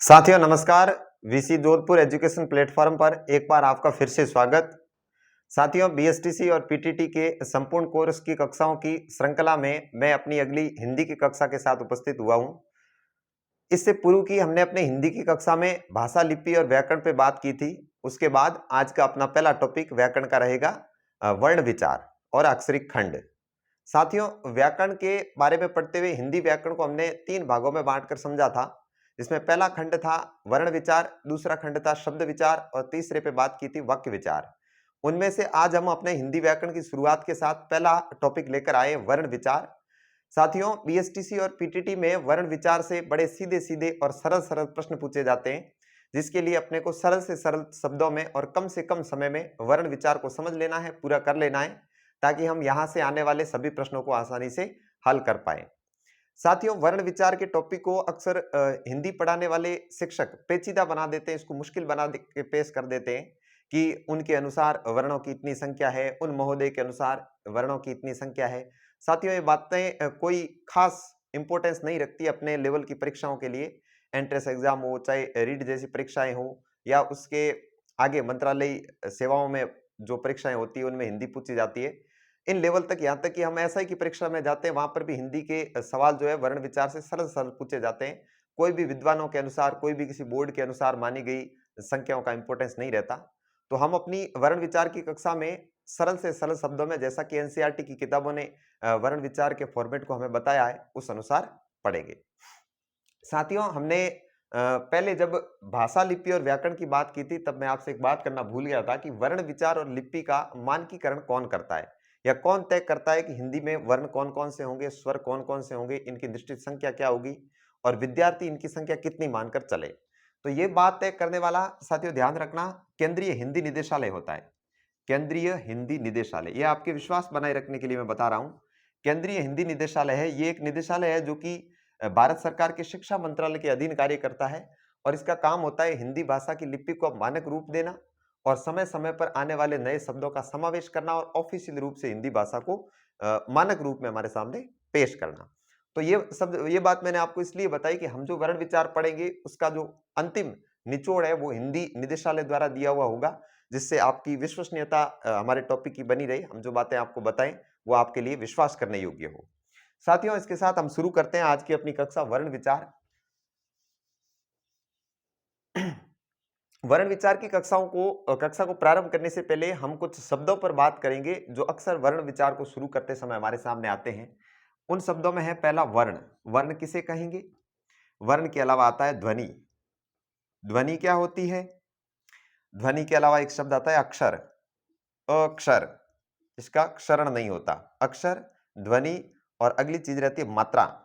साथियों नमस्कार। VC Jodhpur education platform पर एक बार आपका फिर से स्वागत। साथियों बीएसटीसी और पीटीटी के संपूर्ण कोर्स की कक्षाओं की श्रृंखला में मैं अपनी अगली हिंदी की कक्षा के साथ उपस्थित हुआ हूं। इससे पूर्व की हमने अपने हिंदी की कक्षा में भाषा, लिपि और व्याकरण पे बात की थी। उसके बाद आज का अपना पहला टॉपिक व्याकरण का रहेगा, वर्ण विचार और अक्षरिक खंड। साथियों व्याकरण के बारे में पढ़ते हुए हिंदी व्याकरण को हमने 3 भागों में बांटकर समझा था, जिसमें पहला खंड था वर्ण विचार, दूसरा खंड था शब्द विचार और तीसरे पे बात की थी वाक्य विचार। उनमें से आज हम अपने हिंदी व्याकरण की शुरुआत के साथ पहला टॉपिक लेकर आए, वर्ण विचार। साथियों बीएसटीसी और पीटीटी में वर्ण विचार से बड़े सीधे सीधे और सरल सरल प्रश्न पूछे जाते हैं, जिसके लिए अपने को सरल से सरल शब्दों में और कम से कम समय में वर्ण विचार को समझ लेना है, पूरा कर लेना है, ताकि हम यहां से आने वाले सभी प्रश्नों को आसानी से हल कर पाए। साथियों वर्ण विचार के टॉपिक को अक्सर हिंदी पढ़ाने वाले शिक्षक पेचीदा बना देते हैं, इसको मुश्किल बना के पेश कर देते हैं कि उनके अनुसार वर्णों की इतनी संख्या है, उन महोदय के अनुसार वर्णों की इतनी संख्या है। साथियों ये बातें कोई खास इंपॉर्टेंस नहीं रखती अपने लेवल की परीक्षाओं के लिए। एंट्रेंस एग्जाम हो, चाहे रीट जैसी परीक्षाएं हो, या उसके आगे मंत्रालय सेवाओं में जो परीक्षाएं होती है उनमें हिंदी पूछी जाती है। इन लेवल तक, यहाँ तक कि हम एसआई की परीक्षा में जाते हैं, वहां पर भी हिंदी के सवाल जो है वर्ण विचार से सरल सरल पूछे जाते हैं। कोई भी विद्वानों के अनुसार, कोई भी किसी बोर्ड के अनुसार मानी गई संख्याओं का इंपॉर्टेंस नहीं रहता। तो हम अपनी वर्ण विचार की कक्षा में सरल से सरल शब्दों में, जैसा कि एनसीईआरटी की किताबों ने वर्ण विचार के फॉर्मेट को हमें बताया है, उस अनुसार पढ़ेंगे। साथियों हमने पहले जब भाषा, लिपि और व्याकरण की बात की थी, तब मैं आपसे एक बात करना भूल गया था कि वर्ण विचार और लिपि का मानकीकरण कौन करता है, या कौन तय करता है कि हिंदी में वर्ण कौन कौन से होंगे, स्वर कौन कौन से होंगे, इनकी निश्चित संख्या क्या होगी और विद्यार्थी इनकी संख्या कितनी मानकर चले। तो ये बात तय करने वाला, साथियों ध्यान रखना, केंद्रीय हिंदी निदेशालय होता है। केंद्रीय हिंदी निदेशालय, ये आपके विश्वास बनाए रखने के लिए मैं बता रहा हूं। केंद्रीय हिंदी निदेशालय है, ये एक निदेशालय है जो कि भारत सरकार के शिक्षा मंत्रालय के अधीन कार्य करता है। और इसका काम होता है हिंदी भाषा की लिपि को मानक रूप देना और समय समय पर आने वाले नए शब्दों का समावेश करना और ऑफिशियल रूप से हिंदी भाषा को मानक रूप में हमारे सामने पेश करना। तो ये बात मैंने आपको इसलिए बताई कि हम जो वर्ण विचार पढ़ेंगे उसका जो अंतिम निचोड़ है वो हिंदी निदेशालय द्वारा दिया हुआ होगा, जिससे आपकी विश्वसनीयता हमारे टॉपिक की बनी रहे, हम जो बातें आपको बताएं वो आपके लिए विश्वास करने योग्य हो। साथियों इसके साथ हम शुरू करते हैं आज की अपनी कक्षा, वर्ण विचार। वर्ण विचार की कक्षा को प्रारंभ करने से पहले हम कुछ शब्दों पर बात करेंगे जो अक्सर वर्ण विचार को शुरू करते समय हमारे सामने आते हैं। उन शब्दों में है पहला वर्ण। वर्ण किसे कहेंगे? वर्ण के अलावा आता है ध्वनि। ध्वनि क्या होती है? ध्वनि के अलावा एक शब्द आता है अक्षर। अक्षर, इसका क्षरण नहीं होता। अक्षर, ध्वनि और अगली चीज रहती है मात्रा।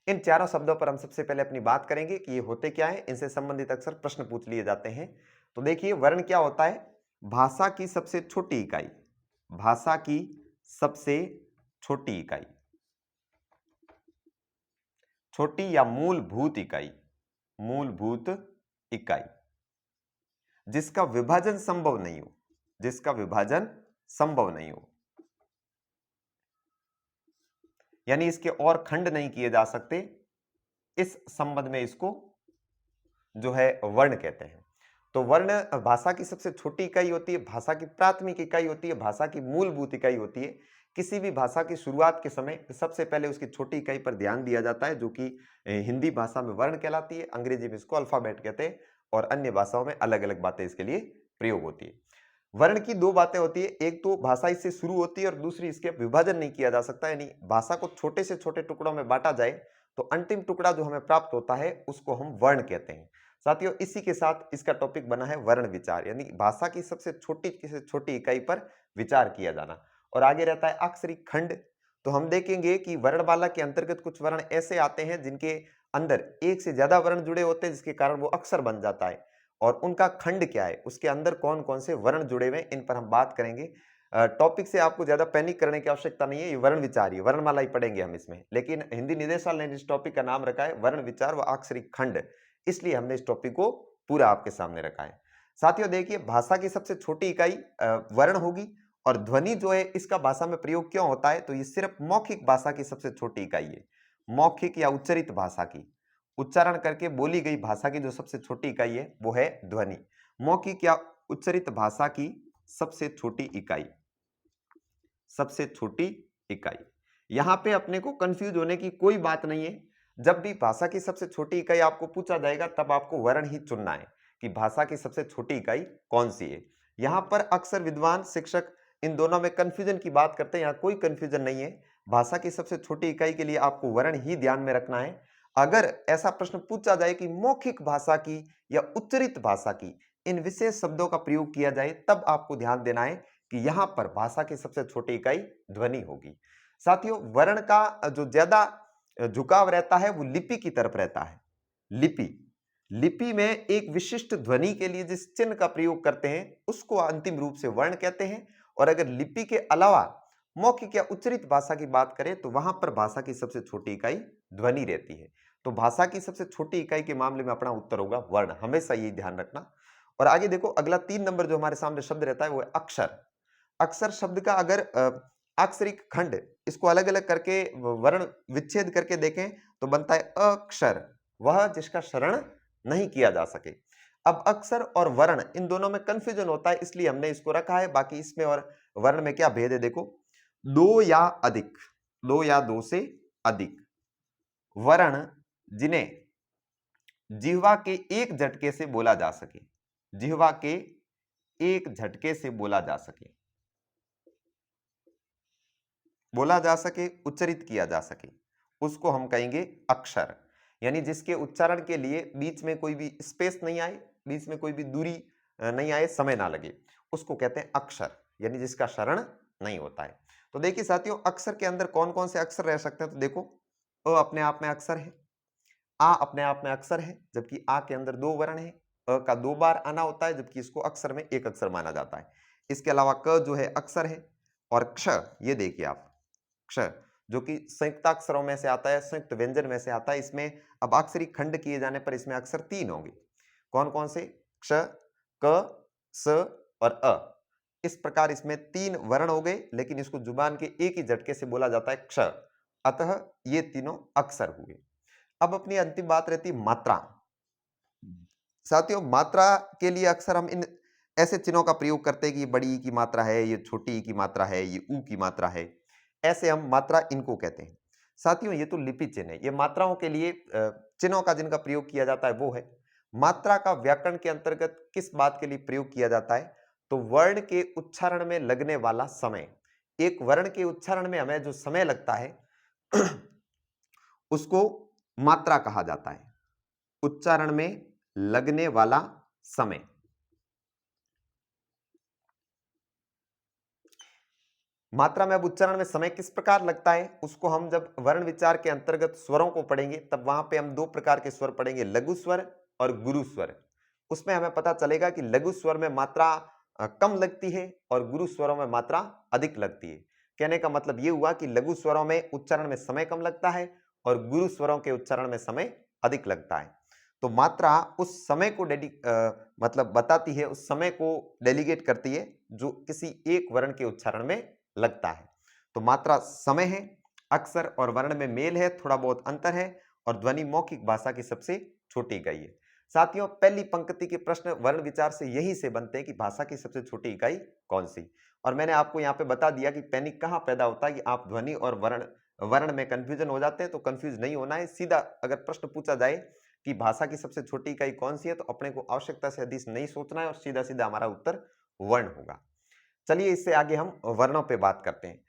इन चारों शब्दों पर हम सबसे पहले अपनी बात करेंगे कि ये होते क्या है, इनसे संबंधित अक्सर प्रश्न पूछ लिए जाते हैं। तो देखिए वर्ण क्या होता है? भाषा की सबसे छोटी इकाई। भाषा की सबसे छोटी इकाई, छोटी या मूलभूत इकाई, मूलभूत इकाई जिसका विभाजन संभव नहीं हो, जिसका विभाजन संभव नहीं हो, यानी इसके और खंड नहीं किए जा सकते। इस संबंध में इसको जो है वर्ण कहते हैं। तो वर्ण भाषा की सबसे छोटी इकाई होती है, भाषा की प्राथमिक इकाई होती है, भाषा की मूलभूत इकाई होती है। किसी भी भाषा की शुरुआत के समय सबसे पहले उसकी छोटी इकाई पर ध्यान दिया जाता है, जो कि हिंदी भाषा में वर्ण कहलाती है, अंग्रेजी में इसको अल्फाबेट कहते हैं और अन्य भाषाओं में अलग अलग बातें इसके लिए प्रयोग होती है। वर्ण की दो बातें होती है, एक तो भाषा इससे शुरू होती है और दूसरी इसके विभाजन नहीं किया जा सकता, यानी भाषा को छोटे से छोटे टुकड़ों में बांटा जाए तो अंतिम टुकड़ा जो हमें प्राप्त होता है उसको हम वर्ण कहते हैं। साथियों इसी के साथ इसका टॉपिक बना है वर्ण विचार, यानी भाषा की सबसे छोटी इकाई पर विचार किया जाना। और आगे रहता है अक्षरिक खंड। तो हम देखेंगे कि वर्णमाला के अंतर्गत कुछ वर्ण ऐसे आते हैं जिनके अंदर एक से ज्यादा वर्ण जुड़े होते हैं, जिसके कारण वो अक्षर बन जाता है। और उनका खंड क्या है, उसके अंदर कौन कौन से वर्ण जुड़े हुए हैं, इन पर हम बात करेंगे। टॉपिक से आपको ज्यादा पैनिक करने की आवश्यकता नहीं है, ये वर्ण विचार, ये वर्णमाला ही पढ़ेंगे हम इसमें। लेकिन हिंदी निदेशालय ने इस टॉपिक का नाम रखा है वर्ण विचार व अक्षरिक खंड, इसलिए हमने इस टॉपिक को पूरा आपके सामने रखा है। साथियों देखिए भाषा की सबसे छोटी इकाई वर्ण होगी, और ध्वनि जो है इसका भाषा में प्रयोग क्यों होता है, तो ये सिर्फ मौखिक भाषा की सबसे छोटी इकाई है, मौखिक या उच्चरित भाषा की। उच्चारण करके बोली गई भाषा की जो सबसे छोटी इकाई है वो है ध्वनि। मौखिक या उच्चरित भाषा की सबसे छोटी इकाई, सबसे छोटी इकाई। यहां पे अपने को कंफ्यूज होने की कोई बात नहीं है। जब भी भाषा की सबसे छोटी इकाई आपको पूछा जाएगा तब आपको वर्ण ही चुनना है कि भाषा की सबसे छोटी इकाई कौन सी है। यहां पर अक्सर विद्वान शिक्षक इन दोनों में कंफ्यूजन की बात करते हैं, यहां कोई कंफ्यूजन नहीं है। भाषा की सबसे छोटी इकाई के लिए आपको वर्ण ही ध्यान में रखना है। अगर ऐसा प्रश्न पूछा जाए कि मौखिक भाषा की या उच्चरित भाषा की इन विशेष शब्दों का प्रयोग किया जाए, तब आपको ध्यान देना है कि यहां पर भाषा की सबसे छोटी इकाई ध्वनि होगी। साथियों, वर्ण का जो ज्यादा झुकाव रहता है वो लिपि की तरफ रहता है। लिपि, लिपि में एक विशिष्ट ध्वनि के लिए जिस चिन्ह का प्रयोग करते हैं उसको अंतिम रूप से वर्ण कहते हैं। और अगर लिपि के अलावा मौखिक या उच्चरित भाषा की बात करें तो वहां पर भाषा की सबसे छोटी इकाई ध्वनि रहती है। तो भाषा की सबसे छोटी इकाई के मामले में अपना उत्तर होगा वर्ण, हमेशा यही ध्यान रखना। और आगे देखो, अगला 3 नंबर जो हमारे सामने शब्द रहता है वो है अक्षर। अक्षर शब्द का अगर अक्षरिक खंड इसको अलग अलग करके वर्ण विच्छेद करके देखें तो बनता है अक्षर, वह जिसका शरण नहीं किया जा सके। अब अक्षर और वर्ण इन दोनों में कंफ्यूजन होता है, इसलिए हमने इसको रखा है। बाकी इसमें और वर्ण में क्या भेद है देखो, दो या अधिक, दो या दो से अधिक वर्ण जिन्हें जिह्वा के एक झटके से बोला जा सके, जिह्वा के एक झटके से बोला जा सके, बोला जा सके, उच्चरित किया जा सके, उसको हम कहेंगे अक्षर। यानी जिसके उच्चारण के लिए बीच में कोई भी स्पेस नहीं आए, बीच में कोई भी दूरी नहीं आए, समय ना लगे, उसको कहते हैं अक्षर, यानी जिसका शरण नहीं होता है। तो देखिए साथियों, अक्षर के अंदर कौन कौन से अक्षर रह सकते हैं, तो देखो, अ अपने आप में अक्षर है, आ अपने आप में अक्षर है, जबकि आ के अंदर दो वर्ण है, अ का 2 बार आना होता है, जबकि इसको अक्षर में एक अक्षर माना जाता है। इसके अलावा क जो है अक्षर है, और क्ष, ये देखिए आप, क्ष जो कि संयुक्ताक्षरों में से आता है, संयुक्त व्यंजन में से आता है। इसमें अब अक्षरिक खंड किए जाने पर इसमें अक्षर 3 होंगे। कौन कौन से? क्ष, क, स और अ। इस प्रकार इसमें 3 वर्ण हो गए, लेकिन इसको जुबान के एक ही झटके से बोला जाता है क्ष। अतः ये तीनों अक्षर हुए। अब अपनी अंतिम बात रहती है मात्रा। साथियों, मात्रा के लिए अक्सर हम इन ऐसे चिन्हों का प्रयोग करते हैं कि ये बड़ी ई की मात्रा है, ये छोटी ई की मात्रा है, ये ऊ की मात्रा है। ऐसे हम मात्रा इनको कहते हैं। साथियों, ये तो लिपि चिन्ह है, ये मात्राओं के लिए चिन्हों का जिनका प्रयोग किया जाता है वो है। मात्रा का व्याकरण के अंतर्गत किस बात के लिए प्रयोग किया जाता है, तो वर्ण के उच्चारण में लगने वाला समय। एक वर्ण के उच्चारण में हमें जो समय लगता है उसको मात्रा कहा जाता है, उच्चारण में लगने वाला समय। मात्रा में अब उच्चारण में समय किस प्रकार लगता है उसको हम जब वर्ण विचार के अंतर्गत स्वरों को पढ़ेंगे तब वहां पे हम 2 प्रकार के स्वर पढ़ेंगे, लघु स्वर और गुरु स्वर। उसमें हमें पता चलेगा कि लघु स्वर में मात्रा कम लगती है और गुरु स्वरों में मात्रा अधिक लगती है। कहने का मतलब ये हुआ कि लघु स्वरों में उच्चारण में समय कम लगता है और गुरु स्वरों के उच्चारण में समय अधिक लगता है। तो मात्रा उस समय को मतलब बताती है, उस समय को डेलीगेट करती है जो किसी एक वर्ण के उच्चारण में लगता है। तो मात्रा समय है, अक्षर और वर्ण में मेल है, थोड़ा बहुत अंतर है, और ध्वनि मौखिक भाषा की सबसे छोटी इकाई है। साथियों, पहली पंक्ति के प्रश्न वर्ण विचार से यही से बनते हैं कि भाषा की सबसे छोटी इकाई कौन सी। और मैंने आपको यहाँ पे बता दिया कि पैनिक कहाँ पैदा होता है कि आप ध्वनि और वर्ण वर्ण में कंफ्यूजन हो जाते हैं। तो कंफ्यूज नहीं होना है, सीधा अगर प्रश्न पूछा जाए कि भाषा की सबसे छोटी इकाई कौन सी है तो अपने को आवश्यकता से अधिक नहीं सोचना है और सीधा सीधा हमारा उत्तर वर्ण होगा। चलिए इससे आगे हम वर्णों पे बात करते हैं।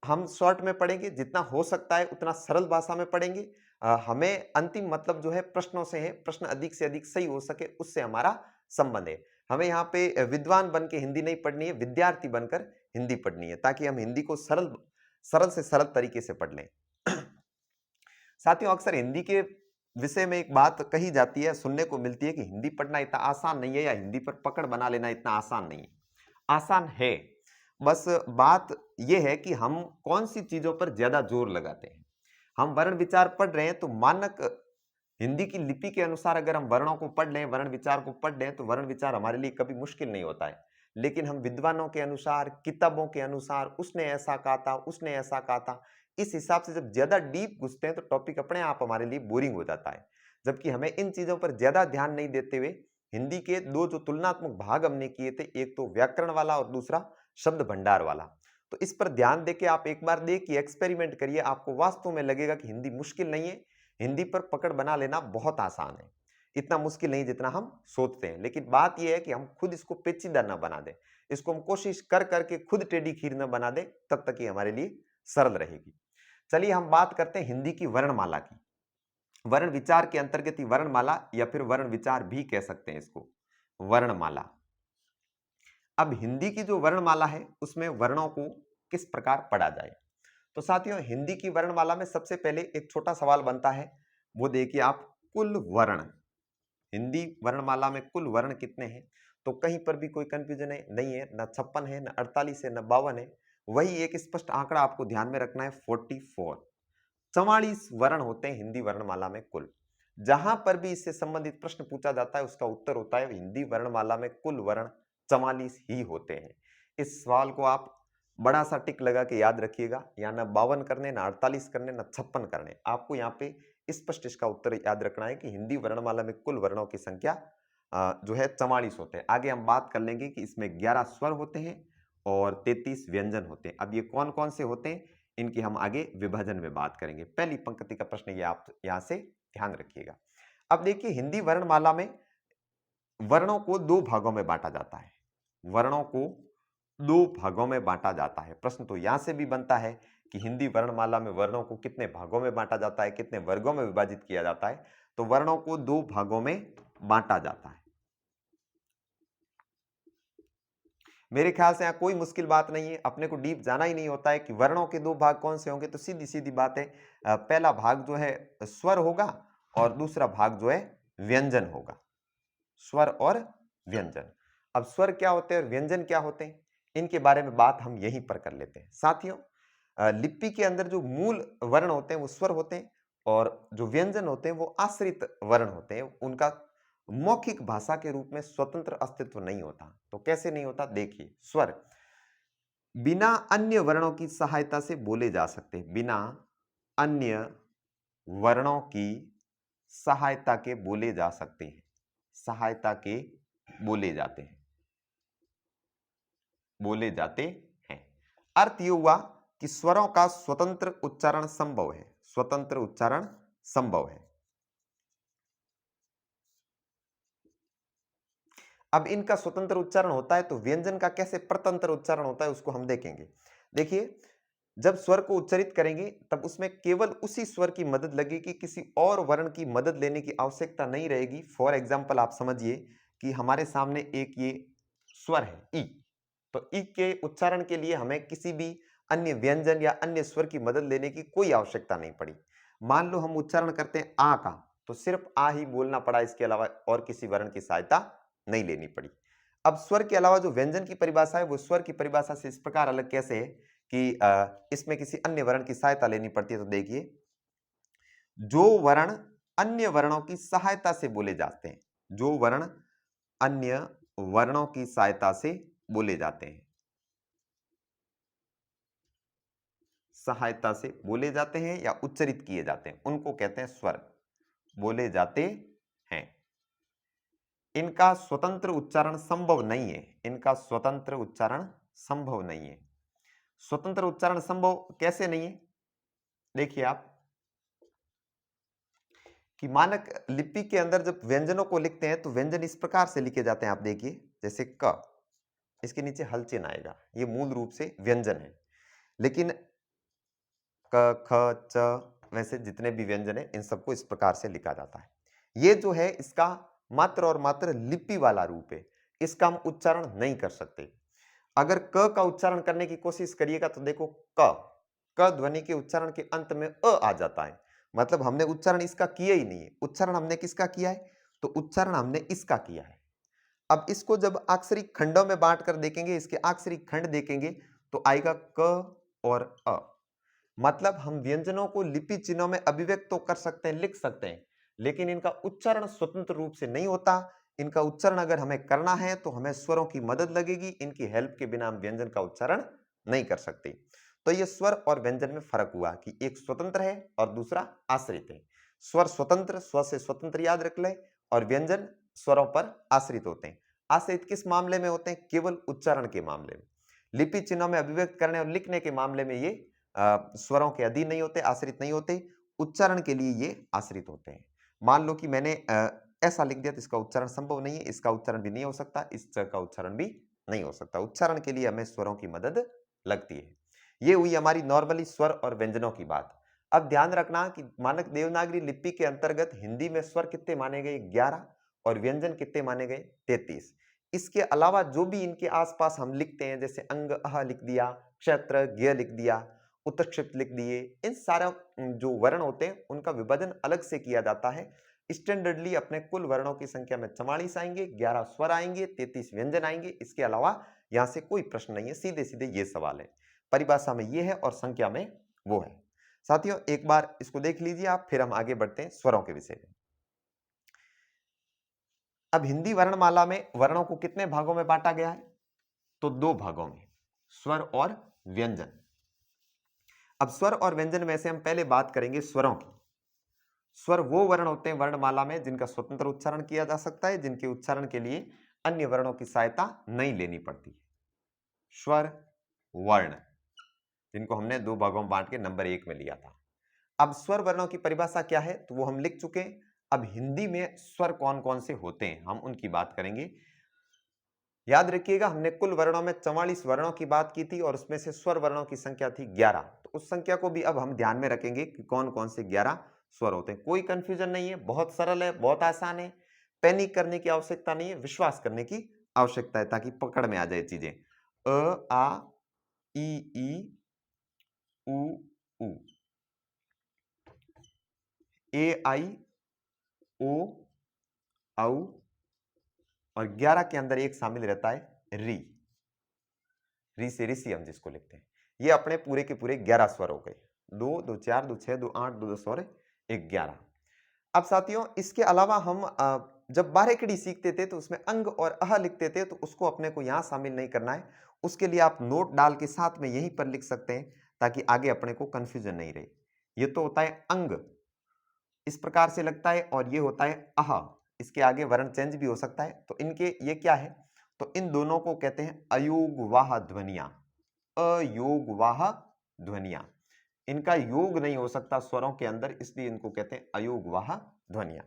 हम शॉर्ट में पढ़ेंगे, जितना हो सकता है उतना सरल भाषा में पढ़ेंगे। हमें अंतिम मतलब जो है प्रश्नों से है, प्रश्न अधिक से अधिक सही हो सके उससे हमारा संबंध है। हमें यहाँ पे विद्वान बन के हिंदी नहीं पढ़नी है, विद्यार्थी बनकर हिंदी पढ़नी है, ताकि हम हिंदी को सरल सरल से सरल तरीके से पढ़ लें। साथियों, अक्सर हिंदी के विषय में एक बात कही जाती है, सुनने को मिलती है कि हिंदी पढ़ना इतना आसान नहीं है या हिंदी पर पकड़ बना लेना इतना आसान नहीं है। आसान है, बस बात यह है कि हम कौन सी चीजों पर ज्यादा जोर लगाते हैं। हम वर्ण विचार पढ़ रहे हैं तो मानक हिंदी की लिपि के अनुसार अगर हम वर्णों को पढ़ लें, वर्ण विचार को पढ़ लें तो वर्ण विचार हमारे लिए कभी मुश्किल नहीं होता है। लेकिन हम विद्वानों के अनुसार, किताबों के अनुसार, उसने ऐसा कहा था, उसने ऐसा कहा था, इस हिसाब से जब ज्यादा डीप घुसते हैं तो टॉपिक अपने आप हमारे लिए बोरिंग हो जाता है, जबकि हमें इन चीजों पर ज्यादा ध्यान नहीं देते हुए हिंदी के दो जो तुलनात्मक भाग हमने किए थे, एक तो व्याकरण वाला और दूसरा शब्द भंडार वाला, तो इस पर ध्यान देके आप एक बार देखिए, एक्सपेरिमेंट करिए, आपको वास्तव में लगेगा कि हिंदी मुश्किल नहीं है। हिंदी पर पकड़ बना लेना बहुत आसान है, इतना मुश्किल नहीं जितना हम सोचते हैं। लेकिन बात यह है कि हम खुद इसको पेचीदा ना बना दें, इसको हम कोशिश कर करके खुद टेढ़ी खीर न बना दें, तब तक ये हमारे लिए सरल रहेगी। चलिए हम बात करते हैं हिंदी की वर्णमाला की। वर्ण विचार के अंतर्गत ही वर्णमाला या फिर वर्ण विचार भी कह सकते हैं इसको, वर्णमाला। अब हिंदी की जो वर्णमाला है उसमें वर्णों को किस प्रकार पढ़ा जाए, तो साथियों हिंदी की वर्णमाला में सबसे पहले एक छोटा सवाल बनता है, वो देखिए आप, कुल वर्ण, हिंदी वर्णमाला में कुल वर्ण कितने हैं? तो कहीं पर भी कोई कंफ्यूजन है नहीं है, न 56 है, न 48 है, न 52 है, वही एक स्पष्ट आंकड़ा आपको ध्यान में रखना है, 44। 44 वर्ण होते हैं हिंदी वर्णमाला में कुल। जहां पर भी इससे संबंधित प्रश्न पूछा जाता है उसका उत्तर होता है हिंदी वर्णमाला में कुल वर्ण 44 ही होते हैं। इस सवाल को आप बड़ा सा टिक लगा के याद रखिएगा, या ना 52 करने, ना 48 करने, ना 56 करने, आपको यहाँ पे स्पष्ट इसका उत्तर याद रखना है कि हिंदी वर्णमाला में कुल वर्णों की संख्या जो है 44 होते हैं। आगे हम बात कर लेंगे कि इसमें 11 स्वर होते हैं और 33 व्यंजन होते हैं। अब ये कौन कौन से होते हैं, इनकी हम आगे विभाजन में बात करेंगे। पहली पंक्ति का प्रश्न ये आप यहां से ध्यान रखिएगा। अब देखिए हिंदी वर्णमाला में वर्णों को दो भागों में बांटा जाता है, वर्णों को दो भागों में बांटा जाता है। प्रश्न तो यहां से भी बनता है कि हिंदी वर्णमाला में वर्णों को कितने भागों में बांटा जाता है, कितने वर्गों में विभाजित किया जाता है, तो वर्णों को दो भागों में बांटा जाता है। मेरे ख्याल से यहाँ कोई मुश्किल बात नहीं है, अपने को डीप जाना ही नहीं होता है कि वर्णों के दो भाग कौन से होंगे, तो सीधी सीधी बात है, पहला भाग जो है स्वर होगा और दूसरा भाग जो है व्यंजन होगा, स्वर और व्यंजन। अब स्वर क्या होते हैं और व्यंजन क्या होते हैं, इनके बारे में बात हम यहीं पर कर लेते हैं। साथियों लिपि के अंदर जो मूल वर्ण होते हैं वो स्वर होते हैं, और जो व्यंजन होते हैं वो आश्रित वर्ण होते हैं, उनका मौखिक भाषा के रूप में स्वतंत्र अस्तित्व नहीं होता। तो कैसे नहीं होता, देखिए, स्वर बिना अन्य वर्णों की सहायता से बोले जा सकते हैं, बिना अन्य वर्णों की सहायता के बोले जा सकते हैं, सहायता के बोले जाते हैं, बोले जाते हैं। अर्थ यह हुआ कि स्वरों का स्वतंत्र उच्चारण संभव है, स्वतंत्र उच्चारण संभव है। अब इनका स्वतंत्र उच्चारण होता है, तो व्यंजन का कैसे परतंत्र उच्चारण होता है उसको हम देखेंगे। देखिए, जब स्वर को उच्चारित करेंगे तब उसमें केवल उसी स्वर की मदद लगेगी, किसी और वर्ण की मदद लेने की आवश्यकता नहीं रहेगी। फॉर एग्जाम्पल आप समझिए कि हमारे सामने एक ये स्वर है ई, तो ई के उच्चारण के लिए हमें किसी भी अन्य व्यंजन या अन्य स्वर की मदद लेने की कोई आवश्यकता नहीं पड़ी। मान लो हम उच्चारण करते हैं आ का, तो सिर्फ आ ही बोलना पड़ा, इसके अलावा और किसी वर्ण की सहायता नहीं लेनी पड़ी। अब स्वर के अलावा जो व्यंजन की परिभाषा है वो स्वर की परिभाषा से इस प्रकार अलग कैसे है कि इसमें किसी अन्य वर्ण की सहायता लेनी पड़ती है। तो देखिए, जो वर्ण अन्य वर्णों की सहायता से बोले जाते हैं, जो वर्ण अन्य वर्णों की सहायता से बोले जाते हैं, सहायता से बोले जाते हैं या उच्चारित किए जाते हैं, उनको कहते हैं स्वर, बोले जाते हैं। इनका स्वतंत्र उच्चारण संभव नहीं है, इनका स्वतंत्र उच्चारण संभव नहीं है। स्वतंत्र उच्चारण संभव कैसे नहीं है, देखिए आप, कि मानक लिपि के अंदर जब व्यंजनों को लिखते हैं तो व्यंजन इस प्रकार से लिखे जाते हैं। आप देखिए, जैसे क, इसके नीचे हल चिन्ह आएगा, ये मूल रूप से व्यंजन है। लेकिन क, ख, च, वैसे जितने भी व्यंजन है इन सबको इस प्रकार से लिखा जाता है। ये जो है इसका मात्र और मात्र लिपि वाला रूप है, इसका हम उच्चारण नहीं कर सकते। अगर क का उच्चारण करने की कोशिश करिएगा तो देखो, क ध्वनि के उच्चारण के अंत में अ आ जाता है, मतलब हमने उच्चारण इसका किया ही नहीं है। उच्चारण हमने किसका किया है, तो उच्चारण हमने इसका किया है। अब इसको जब अक्षरिक खंडों में बांट कर देखेंगे, इसके अक्षरिक खंड देखेंगे तो आएगा क और अ। मतलब हम व्यंजनों को लिपि चिन्हों में अभिव्यक्त तो कर सकते हैं, लिख सकते हैं, लेकिन इनका उच्चारण स्वतंत्र रूप से नहीं होता। इनका उच्चारण अगर हमें करना है तो हमें स्वरों की मदद लगेगी, इनकी हेल्प के बिना हम व्यंजन का उच्चारण नहीं कर सकते। तो ये स्वर और व्यंजन में फर्क हुआ कि एक स्वतंत्र है और दूसरा आश्रित है। स्वर स्वतंत्र, स्व से स्वतंत्र याद रख ले, और व्यंजन स्वरों पर आश्रित होते हैं। आश्रित किस मामले में होते हैं? केवल उच्चारण के मामले में। लिपि चिन्हों में अभिव्यक्त करने और लिखने के मामले में ये स्वरों के अधीन नहीं होते, आश्रित नहीं होते। उच्चारण के लिए ये आश्रित होते हैं। मान लो कि मैंने ऐसा लिख दिया तो इसका उच्चारण संभव नहीं है, इसका उच्चारण भी नहीं हो सकता, इस का उच्चारण भी नहीं हो सकता। उच्चारण के लिए हमें स्वरों की मदद लगती है। ये हुई हमारी नॉर्मली स्वर और व्यंजनों की बात। अब ध्यान रखना कि मानक देवनागरी लिपि के अंतर्गत हिंदी में स्वर कितने माने गए? 11, और व्यंजन कितने माने गए? 33। इसके अलावा जो भी इनके आसपास हम लिखते हैं, जैसे अंग अह लिख दिया, क्षत्र ज्ञ लिख दिया, उत्क्षिप्त लिख दिए, इन सारा जो वर्ण होते हैं उनका विभाजन अलग से किया जाता है। स्टैंडर्डली अपने कुल वर्णों की संख्या में 44 आएंगे, 11 स्वर आएंगे, 33 व्यंजन आएंगे। इसके अलावा यहां से कोई प्रश्न नहीं है, सीधे सीधे ये सवाल है। परिभाषा में ये है और संख्या में वो है। साथियों, एक बार इसको देख लीजिए आप, फिर हम आगे बढ़ते हैं स्वरों के विषय में। अब हिंदी वर्णमाला में वर्णों को कितने भागों में बांटा गया है? तो 2 भागों में, स्वर और व्यंजन। अब स्वर और व्यंजन में से हम पहले बात करेंगे स्वरों की। स्वर वो वर्ण होते हैं वर्णमाला में जिनका स्वतंत्र उच्चारण किया जा सकता है, जिनके उच्चारण के लिए अन्य वर्णों की सहायता नहीं लेनी पड़ती। स्वर वर्ण, जिनको हमने 2 भागों में बांट के नंबर 1 में लिया था। अब स्वर वर्णों की परिभाषा क्या है तो वो हम लिख चुके हैं। अब हिंदी में स्वर कौन कौन से होते हैं हम उनकी बात करेंगे। याद रखिएगा, हमने कुल वर्णों में 44 वर्णों की बात की थी और उसमें से स्वर वर्णों की संख्या थी 11। तो उस संख्या को भी अब हम ध्यान में रखेंगे कि कौन कौन से 11 स्वर होते हैं। कोई कंफ्यूजन नहीं है, बहुत सरल है, बहुत आसान है। पैनिक करने की आवश्यकता नहीं है, विश्वास करने की आवश्यकता है ताकि पकड़ में आ जाए चीजें। अ आ ई उ ऊ, ए आई ओ औ, और 11 के अंदर एक शामिल रहता है री। री से ऋषि हम जिसको लिखते हैं। ये अपने पूरे के पूरे 11 स्वर हो गए। 2 2 4 2 6 2 8 2 10 और 11। अब साथियों, इसके अलावा हम जब बारेकड़ी सीखते थे तो उसमें अंग और अह लिखते थे, तो उसको अपने को यहां शामिल नहीं करना है। उसके लिए आप नोट डाल के साथ में यहीं पर लिख सकते हैं ताकि आगे अपने को कंफ्यूजन नहीं रहे। ये तो होता है अंग, इस प्रकार से लगता है, और ये होता है अह। इसके आगे वर्ण चेंज भी हो सकता है। तो इनके ये क्या है? तो इन दोनों को कहते हैं अयोगवाह ध्वनियां। अयोगवाह ध्वनियां, इनका योग नहीं हो सकता स्वरों के अंदर, इसलिए इनको कहते हैं अयोगवाह ध्वनियां।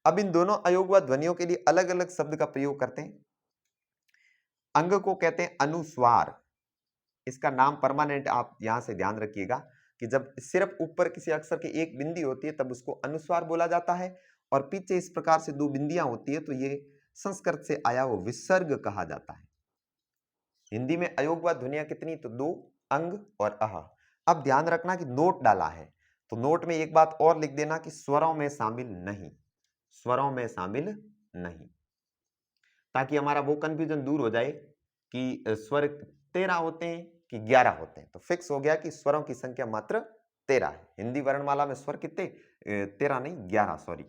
अब इन दोनों अयोगवाह ध्वनियों के लिए अलग अलग शब्द का प्रयोग करते हैं। अंग को कहते हैं अनुस्वार। इसका नाम परमानेंट आप यहां से ध्यान रखिएगा कि जब सिर्फ ऊपर किसी अक्षर की एक बिंदी होती है तब उसको अनुस्वार बोला जाता है, और पीछे इस प्रकार से 2 बिंदियां होती है तो ये संस्कृत से आया वो विसर्ग कहा जाता है। हिंदी में अयोगवाह ध्वनियां कितनी? तो 2, अंग और अह। अब ध्यान रखना कि नोट डाला है तो नोट में एक बात और लिख देना कि स्वरों में शामिल नहीं, स्वरों में शामिल नहीं, ताकि हमारा वो कंफ्यूजन दूर हो जाए कि स्वर 13 होते हैं कि 11 होते हैं। तो फिक्स हो गया कि स्वरों की संख्या मात्र 13 है। हिंदी वर्णमाला में स्वर कितने? 13 नहीं, 11, सॉरी,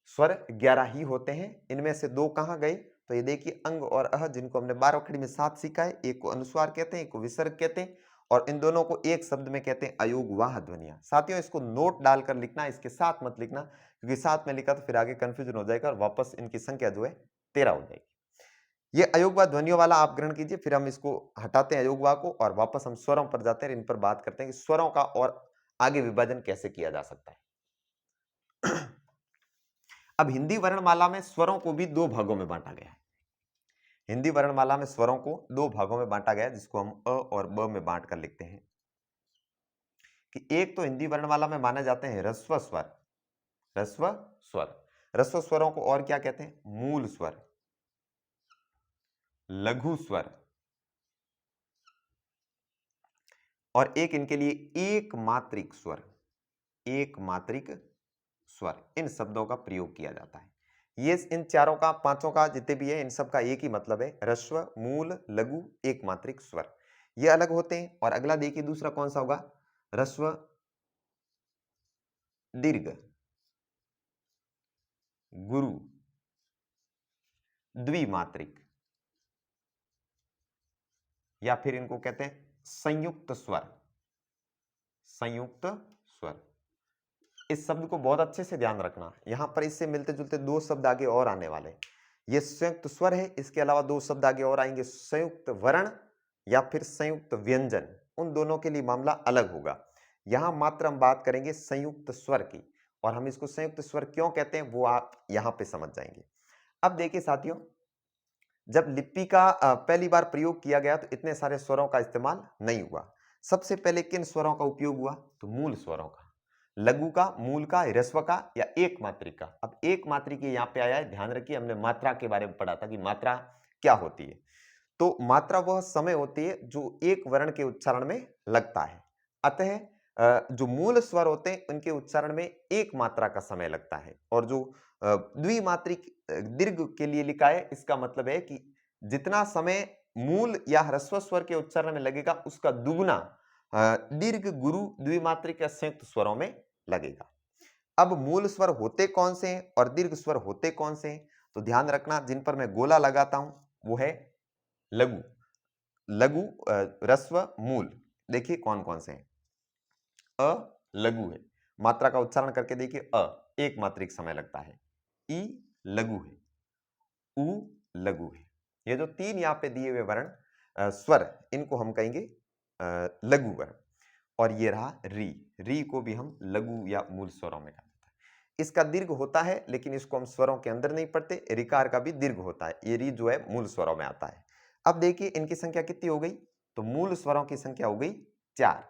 स्वर 11 ही होते हैं। इनमें से 2 कहां गए? तो ये देखिए, अंग और अह, जिनको हमने 12 में साथ सीखा है। एक को अनुस्वार कहते हैं, एक को विसर्ग कहते हैं, और इन दोनों को एक शब्द में कहते हैं अयोगवाह ध्वनियां। साथियों, इसको नोट डालकर लिखना, इसके साथ मत लिखना, क्योंकि साथ में लिखा तो फिर आगे कंफ्यूजन हो जाएगा और वापस इनकी संख्या जो है 13 हो जाएगी। ये अयोगवाह ध्वनियों वाला आप ग्रहण कीजिए, फिर हम इसको हटाते हैं अयोगवाह को और वापस हम स्वरों पर जाते हैं। इन पर बात करते हैं कि स्वरों का और आगे विभाजन कैसे किया जा सकता है। अब हिंदी वर्णमाला में स्वरों को भी 2 भागों में बांटा गया है। हिंदी वर्णमाला में स्वरों को 2 भागों में बांटा गया है, जिसको हम अ और ब में बांट कर लिखते हैं कि एक तो हिंदी वर्णमाला में माने जाते हैं ह्रस्व स्वर। ह्रस्व स्वर, ह्रस्व स्वरों को और क्या कहते हैं? मूल स्वर, लघु स्वर, और एक इनके लिए एक मात्रिक स्वर। एक मात्रिक स्वर, इन शब्दों का प्रयोग किया जाता है। ये इन चारों का, पांचों का, जितने भी है, इन सब का एक ही मतलब है, ह्रस्व, मूल, लघु, एक मात्रिक स्वर। ये अलग होते हैं। और अगला देखिए दूसरा कौन सा होगा? ह्रस्व, दीर्घ, गुरु, द्विमात्रिक, या फिर इनको कहते हैं संयुक्त स्वर। संयुक्त स्वर। इस शब्द को बहुत अच्छे से ध्यान रखना, यहां पर इससे मिलते जुलते दो शब्द आगे और आने वाले हैं। ये संयुक्त स्वर है, इसके अलावा दो शब्द आगे और आएंगे, संयुक्त वर्ण या फिर संयुक्त व्यंजन। उन दोनों के लिए मामला अलग होगा। यहां मात्र हम बात करेंगे संयुक्त स्वर की, और हम इसको संयुक्त स्वर क्यों कहते हैं वो आप यहां पे समझ जाएंगे। अब देखिए साथियों, जब लिपि का पहली बार प्रयोग किया गया तो इतने सारे स्वरों का इस्तेमाल नहीं हुआ। सबसे पहले किन स्वरों का उपयोग हुआ? तो मूल स्वरों का, लघु का, मूल का, ह्रस्व का या एक मात्रिक का। अब एक मात्रिक यहां पे आया है, ध्यान रखिए, हमने मात्रा के बारे में पढ़ा था कि मात्रा क्या होती है। तो मात्रा वह समय होती है जो एक वर्ण के उच्चारण में लगता है। अतः जो मूल स्वर होते हैं उनके उच्चारण में एक मात्रा का समय लगता है, और जो द्विमात्रिक दीर्घ के लिए लिखा है, इसका मतलब है कि जितना समय मूल या ह्रस्व स्वर के उच्चारण में लगेगा उसका दुगुना दीर्घ, गुरु, द्विमात्रिक या संयुक्त स्वरों में लगेगा। अब मूल स्वर होते कौन से हैं और दीर्घ स्वर होते कौन से हैं? तो ध्यान रखना, जिन पर मैं गोला लगाता हूं वो है लघु, लघु, ह्रस्व, मूल। देखिए कौन कौन से हैं। अ लघु है, मात्रा का उच्चारण करके देखिए, एक मात्रिक समय लगता है। ई लघु है, उ लघु है। ये जो तीन यहाँ पे दिए हुए वर्ण स्वर, इनको हम कहेंगे लघु वर्ण। और ये रहा री, री को भी हम लघु या मूल स्वरों में कहते हैं। इसका दीर्घ होता है, लेकिन इसको हम स्वरों के अंदर नहीं पढ़ते। रिकार का भी दीर्घ होता है, ये री जो है मूल स्वरों में आता है। अब देखिए इनकी संख्या कितनी हो गई? तो मूल स्वरों की संख्या हो गई 4।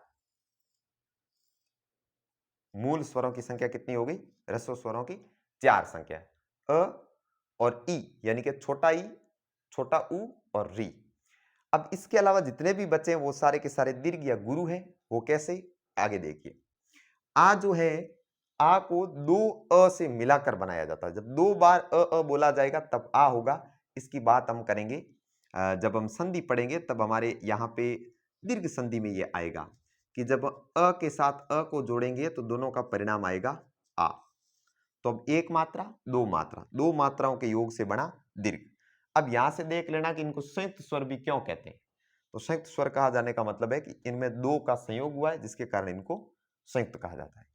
मूल स्वरों की संख्या कितनी हो गई? ह्रस्व स्वरों की 4 संख्या। अ और ई, यानी कि छोटा ई, छोटा उ और री। अब इसके अलावा जितने भी बचे हैं वो सारे के सारे दीर्घ या गुरु हैं। वो कैसे? आगे देखिए। आ जो है, आ को दो अ से मिलाकर बनाया जाता है। जब दो बार अ बोला जाएगा तब आ होगा। इसकी बात हम करेंगे जब हम संधि पढ़ेंगे, तब हमारे यहाँ पे दीर्घ संधि में ये आएगा कि जब अ के साथ अ को जोड़ेंगे तो दोनों का परिणाम आएगा आ। तो अब एक मात्रा, दो मात्रा, दो मात्राओं के योग से बना दीर्घ। अब यहां से देख लेना कि इनको संयुक्त स्वर भी क्यों कहते हैं। तो संयुक्त स्वर कहा जाने का मतलब है कि इनमें दो का संयोग हुआ है, जिसके कारण इनको संयुक्त कहा जाता है।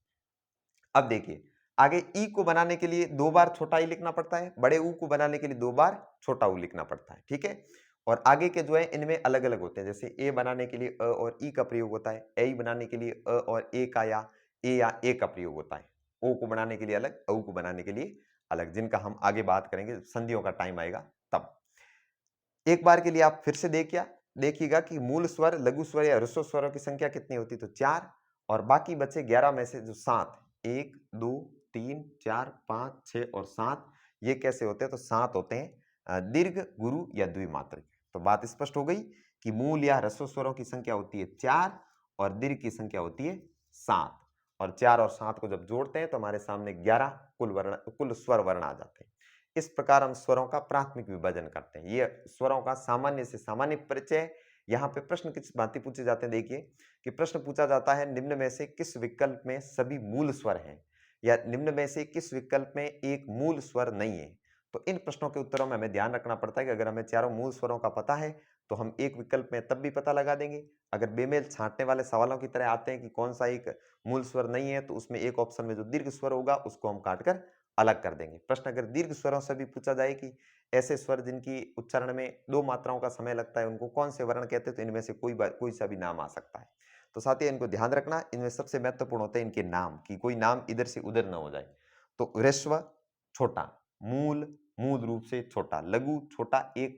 अब देखिए, आगे ई को बनाने के लिए दो बार छोटा ई लिखना पड़ता है, बड़े ऊ को बनाने के लिए दो बार छोटा ऊ लिखना पड़ता है, ठीक है। और आगे के जो है इनमें अलग अलग होते हैं, जैसे ए बनाने के लिए अ और ई का प्रयोग होता है, ए बनाने के लिए अ और ए का या ए का प्रयोग होता है। ओ को बनाने के लिए अलग, औ को बनाने के लिए अलग, जिनका हम आगे बात करेंगे, संधियों का टाइम आएगा तब। एक बार के लिए आप फिर से देखिएगा कि मूल स्वर, लघु स्वर या ह्रस्व स्वरों की संख्या कितनी होती है? तो 4, और बाकी बचे 11 में से जो 7, 1 2 3 4 5 6 और 7, ये कैसे होते हैं? तो 7 होते हैं दीर्घ, गुरु या द्विमात्रिक। तो बात स्पष्ट हो गई कि मूल या ह्रस्व स्वरों की संख्या होती है 4 और दीर्घ की संख्या होती है 7, और 4 और 7 को जब जोड़ते हैं तो हमारे सामने 11 कुल स्वर वर्ण आ जाते हैं। इस प्रकार हम स्वरों का प्राथमिक विभाजन करते हैं। ये स्वरों का सामान्य से सामान्य परिचय। यहाँ पे प्रश्न किस भांति पूछे जाते हैं? देखिए कि प्रश्न पूछा जाता है, निम्न में से किस विकल्प में सभी मूल स्वर हैं, या निम्न में से किस विकल्प में एक मूल स्वर नहीं है। तो इन प्रश्नों के उत्तरों में हमें ध्यान रखना पड़ता है कि अगर हमें चारों मूल स्वरों का पता है तो हम एक विकल्प में तब भी पता लगा देंगे। अगर बेमेल छांटने वाले सवालों की तरह आते हैं कि कौन सा एक मूल स्वर नहीं है, तो उसमें एक ऑप्शन में जो दीर्घ स्वर होगा उसको हम काटकर अलग कर देंगे। प्रश्न अगर दीर्घ स्वरों से भी पूछा जाए कि ऐसे स्वर जिनकी उच्चारण में दो मात्राओं का समय लगता है, उनको कौन से वर्ण कहते हैं, तो इनमें से कोई सा भी नाम आ सकता है। तो साथ ही इनको ध्यान रखना, इनमें सबसे महत्वपूर्ण होते हैं इनके नाम, कि कोई नाम इधर से उधर न हो जाए। तो ह्रस्व छोटा, मूल मूल रूप से छोटा, लघु छोटा, एक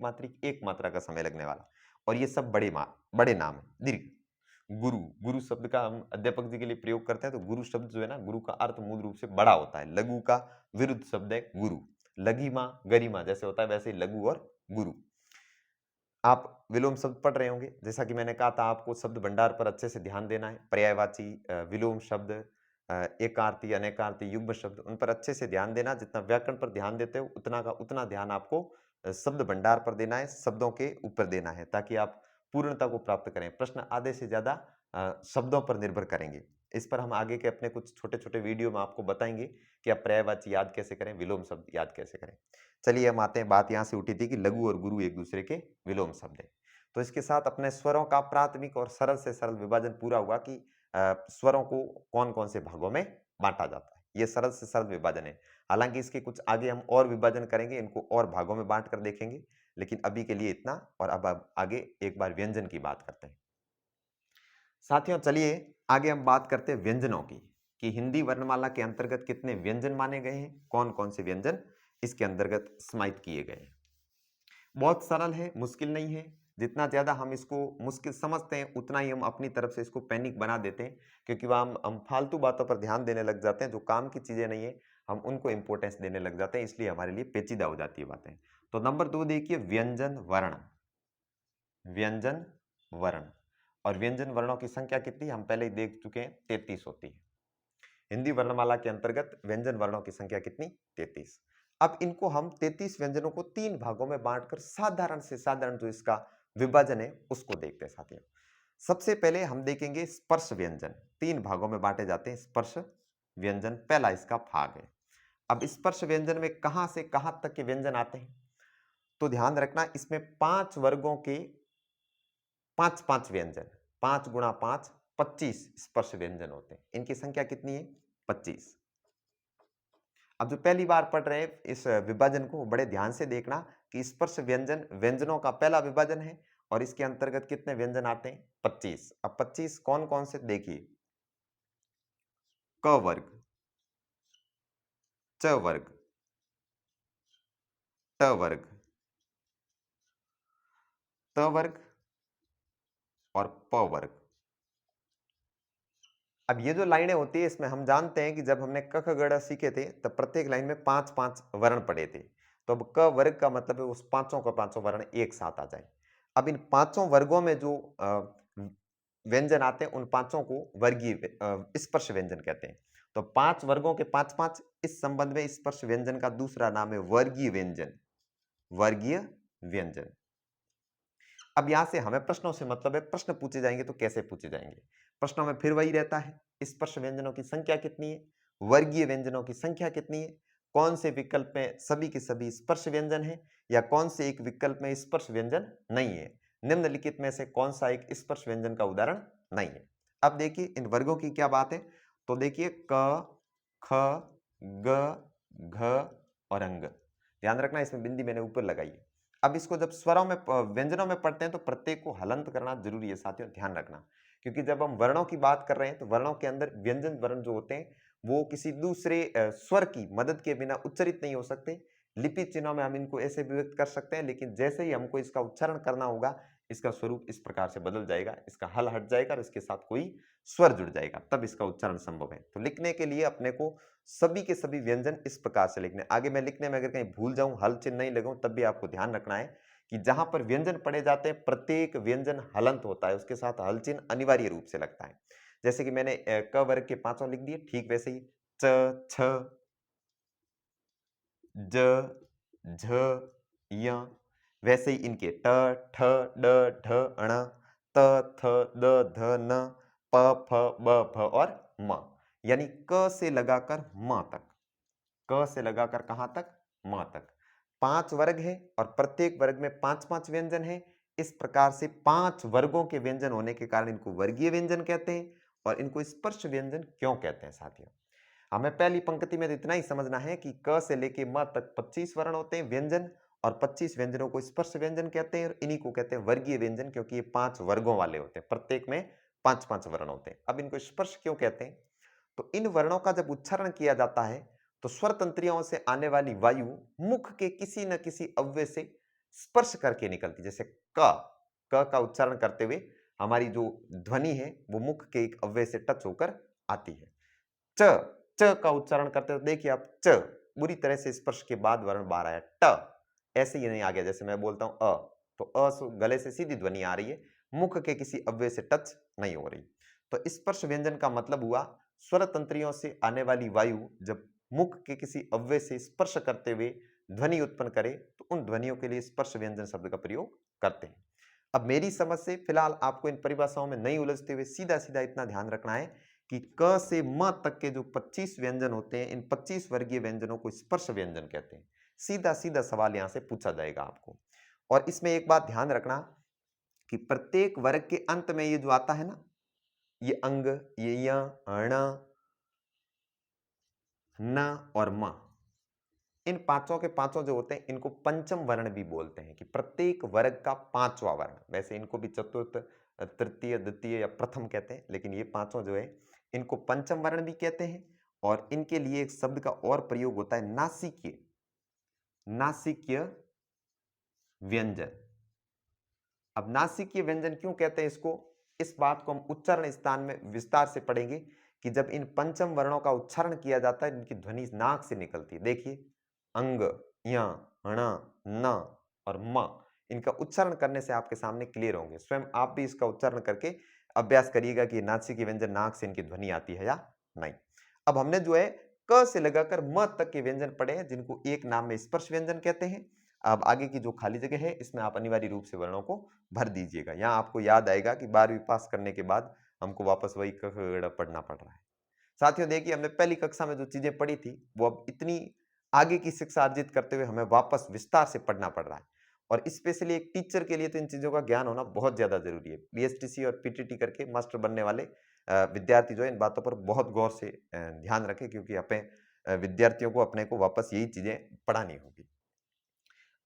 मात्रा का समय लगने वाला, और ये सब बड़े नाम है। दीर्घ, गुरु, गुरु शब्द का हम अध्यापक जी के लिए प्रयोग करते हैं, तो गुरु शब्द जो है ना, गुरु का अर्थ मूल रूप से बड़ा होता है। लघु का विरुद्ध शब्द है गुरु। लघिमा, गरिमा जैसे होता है, वैसे ही लघु और गुरु। आप विलोम शब्द पढ़ रहे होंगे, जैसा कि मैंने कहा था आपको शब्द भंडार पर अच्छे से ध्यान देना है। पर्यायवाची, विलोम शब्द, एकार्थी, अनेकार्थी, युग्म शब्द, उन पर अच्छे से ध्यान देना। जितना व्याकरण पर ध्यान देते हो उतना का उतना ध्यान आपको शब्द भंडार पर देना है, शब्दों के ऊपर देना है, ताकि आप पूर्णता को प्राप्त करें। प्रश्न आधे से ज्यादा शब्दों पर निर्भर करेंगे। इस पर हम आगे के अपने कुछ छोटे छोटे वीडियो में आपको बताएंगे कि आप पर्यायवाची याद कैसे करें, विलोम शब्द याद कैसे करें। चलिए हम आते हैं, बात यहाँ से उठी थी कि लघु और गुरु एक दूसरे के विलोम शब्द है। तो इसके साथ अपने स्वरों का प्राथमिक और सरल से सरल विभाजन पूरा हुआ कि स्वरों को कौन कौन से भागों में बांटा जाता है। ये सरल से सरल विभाजन है। हालांकि इसके कुछ आगे हम और विभाजन करेंगे, इनको और भागों में बांट कर देखेंगे, लेकिन अभी के लिए इतना। और अब आगे एक बार व्यंजन की बात करते हैं। साथियों चलिए आगे हम बात करते हैं व्यंजनों की, कि हिंदी वर्णमाला के अंतर्गत कितने व्यंजन माने गए हैं, कौन कौन से व्यंजन इसके अंतर्गत समाहित किए गए हैं। बहुत सरल है, मुश्किल नहीं है। जितना ज्यादा हम इसको मुश्किल समझते हैं उतना ही हम अपनी तरफ से इसको पैनिक बना देते हैं, क्योंकि वह हम फालतू बातों पर ध्यान देने लग जाते हैं, जो काम की चीजें नहीं है हम उनको इंपॉर्टेंस देने लग जाते हैं, इसलिए हमारे लिए पेचीदा हो जाती है बातें। तो नंबर 2 देखिए, व्यंजन वर्ण। व्यंजन वर्ण और व्यंजन वर्णों की संख्या कितनी हम पहले ही देख चुके हैं, 33 होती है। हिंदी वर्णमाला के अंतर्गत व्यंजन वर्णों की संख्या कितनी, 33। अब इनको हम 33 व्यंजनों को 3 भागों में बांटकर साधारण से साधारण जो इसका विभाजन है उसको देखते हैं साथियों। सबसे पहले हम देखेंगे स्पर्श व्यंजन। 3 भागों में बांटे जाते हैं स्पर्श व्यंजन, पहला इसका भाग है। अब स्पर्श व्यंजन में कहां से कहां तक के व्यंजन आते हैं, तो ध्यान रखना इसमें 5 वर्गों के 5-5 व्यंजन, 5 गुणा 5 25 स्पर्श व्यंजन होते हैं। इनकी संख्या कितनी है, 25। अब जो पहली बार पढ़ रहे हैं इस विभाजन को बड़े ध्यान से देखना कि स्पर्श व्यंजन व्यंजनों का पहला विभाजन है और इसके अंतर्गत कितने व्यंजन आते हैं, 25। अब 25 कौन कौन से देखिए, क वर्ग, च वर्ग, ट वर्ग, त वर्ग और प वर्ग। अब ये जो लाइनें होती है इसमें हम जानते हैं कि जब हमने क ख ग घ सीखे थे तब प्रत्येक लाइन में 5-5 वर्ण पढ़े थे। तो अब क वर्ग का मतलब है उस पांचों का पांचों वर्ण एक साथ आ जाए। अब इन पांचों वर्गों में जो व्यंजन आते हैं उन पांचों को वर्गीय स्पर्श व्यंजन कहते हैं। तो 5 वर्गों के 5-5, इस संबंध में स्पर्श व्यंजन का दूसरा नाम है वर्गीय व्यंजन। वर्गीय व्यंजन। अब यहां से हमें प्रश्नों से मतलब है, प्रश्न पूछे जाएंगे तो कैसे पूछे जाएंगे। प्रश्नों में फिर वही रहता है, स्पर्श व्यंजनों की संख्या कितनी है, वर्गीय व्यंजनों की संख्या कितनी है, कौन से विकल्प में सभी के सभी स्पर्श व्यंजन है, या कौन से एक विकल्प में स्पर्श व्यंजन नहीं है, निम्नलिखित में से कौन सा एक स्पर्श व्यंजन का उदाहरण नहीं है। अब देखिए इन वर्गों की क्या बात है, तो देखिए क, ख, ग, घ और अंग। ध्यान रखना इसमें बिंदी मैंने ऊपर लगाई है। अब इसको जब स्वरों में व्यंजनों में पढ़ते हैं तो प्रत्येक को हलंत करना जरूरी है साथियों, ध्यान रखना। क्योंकि जब हम वर्णों की बात कर रहे हैं तो वर्णों के अंदर व्यंजन वर्ण जो होते हैं वो किसी दूसरे स्वर की मदद के बिना उच्चारित नहीं हो सकते। लिपि चिन्हों में हम इनको ऐसे भी व्यक्त कर सकते हैं, लेकिन जैसे ही हमको इसका उच्चारण करना होगा इसका स्वरूप इस प्रकार से बदल जाएगा, इसका हल हट जाएगा और इसके साथ कोई स्वर जुड़ जाएगा, तब इसका उच्चारण संभव है। तो लिखने के लिए अपने को सभी के सभी व्यंजन इस प्रकार से लिखने। आगे मैं लिखने में अगर कहीं भूल जाऊं, हल चिन्ह नहीं लगाऊं, तब भी आपको ध्यान रखना है कि जहां पर व्यंजन पढ़े जाते हैं प्रत्येक व्यंजन हलंत होता है, उसके साथ हल चिन्ह अनिवार्य रूप से लगता है। जैसे कि मैंने क वर्ग के पांचों लिख दिए, ठीक वैसे ही च, छ, ज, झ, य, वैसे ही इनके ट, ठ, ड, ढ, ण, त, थ, द, ध, न, प, फ, ब, भ और म। यानी क से लगाकर म तक, क से लगाकर कहां तक, म तक 5 वर्ग है और प्रत्येक वर्ग में 5-5 व्यंजन है। इस प्रकार से 5 वर्गों के व्यंजन होने के कारण इनको वर्गीय व्यंजन कहते हैं। और इनको स्पर्श व्यंजन क्यों कहते हैं साथियों, हमें पहली पंक्ति में तो इतना ही समझना है कि क से लेके म तक 25 वर्ण होते हैं व्यंजन, और 25 व्यंजनों को स्पर्श व्यंजन कहते हैं और इन्हीं को कहते हैं वर्गीय व्यंजन, क्योंकि ये 5 वर्गों वाले होते हैं, प्रत्येक में 5-5 वर्ण होते हैं। अब इनको स्पर्श क्यों कहते हैं, तो इन वर्णों का जब उच्चारण किया जाता है तो स्वर तंत्रियों से आने वाली वायु मुख के किसी न किसी अव्यय से स्पर्श करके निकलती। जैसे क का उच्चारण करते हुए हमारी जो ध्वनि है वो मुख के एक अव्यय से टच होकर आती है। च का उच्चारण करते हो देखिए आप, च बुरी तरह से स्पर्श के बाद वर्ण बाहर आया, ट ऐसे ही नहीं आ गया। जैसे मैं बोलता हूं तो गले से सीधी ध्वनि आ रही है, मुख के किसी अव्यय से टच नहीं हो रही। तो स्पर्श व्यंजन का मतलब हुआ स्वर तंत्रियों से आने वाली वायु जब मुख के किसी अव्यय से स्पर्श करते हुए ध्वनि उत्पन्न करे तो उन ध्वनियों के लिए स्पर्श व्यंजन शब्द का प्रयोग करते हैं। अब मेरी समझ से फिलहाल आपको इन परिभाषाओं में नहीं उलझते हुए सीधा सीधा इतना ध्यान रखना है कि क से म तक के जो 25 व्यंजन होते हैं, इन 25 वर्गीय व्यंजनों को स्पर्श व्यंजन कहते हैं। सीधा सीधा सवाल यहां से पूछा जाएगा आपको। और इसमें एक बात ध्यान रखना कि प्रत्येक वर्ग के अंत में ये जो आता है ना, ये अंग, ये य, ण, न और म, इन पांचों के पांचों जो होते हैं इनको पंचम वर्ण भी बोलते हैं कि प्रत्येक वर्ग का पांचवा वर्ण। वैसे इनको भी चतुर्थ, तृतीय, द्वितीय या प्रथम कहते हैं, लेकिन ये पांचों जो है इनको पंचम वर्ण भी कहते हैं। और इनके लिए एक शब्द का और प्रयोग होता है, नासिकीय। नासिकीय व्यंजन। अब नासिकीय व्यंजन क्यों कहते हैं इसको, इस बात को हम उच्चारण स्थान में विस्तार से पढ़ेंगे कि जब इन पंचम वर्णों का उच्चारण किया जाता है इनकी ध्वनि नाक से निकलती है। देखिए, अंग, य, ण, न और म, इनका उच्चारण करने से आपके सामने क्लियर होंगे। स्वयं आप भी इसका उच्चारण करके अभ्यास करिएगा कि नासिकीय व्यंजन नाक से इनकी ध्वनि आती है या नहीं। अब हमने जो है क से लगाकर म तक के व्यंजन पढ़े हैं, जिनको एक नाम में स्पर्श व्यंजन कहते हैं। अब आगे की जो खाली जगह है इसमें आप अनिवार्य रूप से वर्णों को भर दीजिएगा। यहाँ आपको याद आएगा कि 12वीं पास करने के बाद हमको वापस वही क ख ग, पढ़ना पड़ रहा है। साथियों देखिए, हमने पहली कक्षा में जो चीजें पढ़ी थी वो अब इतनी आगे की शिक्षा अर्जित करते हुए हमें वापस विस्तार से पढ़ना पड़ रहा है। और स्पेशली एक टीचर के लिए तो इन चीजों का ज्ञान होना बहुत ज्यादा जरूरी है। बीएसटीसी और पीटीटी करके मास्टर बनने वाले विद्यार्थी जो है इन बातों पर बहुत गौर से ध्यान रखें, क्योंकि अपने विद्यार्थियों को अपने को वापस यही चीजें पढ़ानी होगी।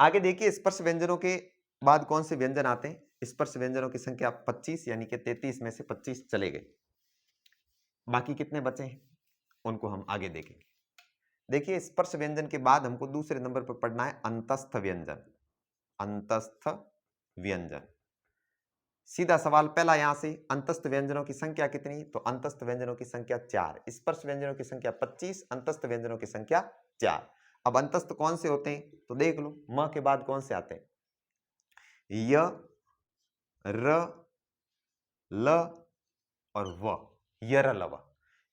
आगे देखिए, स्पर्श व्यंजनों के बाद कौन से व्यंजन आते हैं। स्पर्श व्यंजनों की संख्या 25, यानी कि 33 में से 25 चले गए। बाकी कितने बचे हैं उनको हम आगे देखेंगे। देखिए, स्पर्श व्यंजन के बाद हमको दूसरे नंबर पर पढ़ना है अंतस्थ व्यंजन। अंतस्थ व्यंजन, सीधा सवाल पहला यहां से, अंतस्थ व्यंजनों की संख्या कितनी, तो अंतस्थ व्यंजनों की संख्या 4, स्पर्श व्यंजनों की संख्या 25, अंतस्थ व्यंजनों की संख्या 4। अब अंतस्थ कौन से होते हैं तो देख लो, म के बाद कौन से आते हैं, य, र, ल और व, यरलव।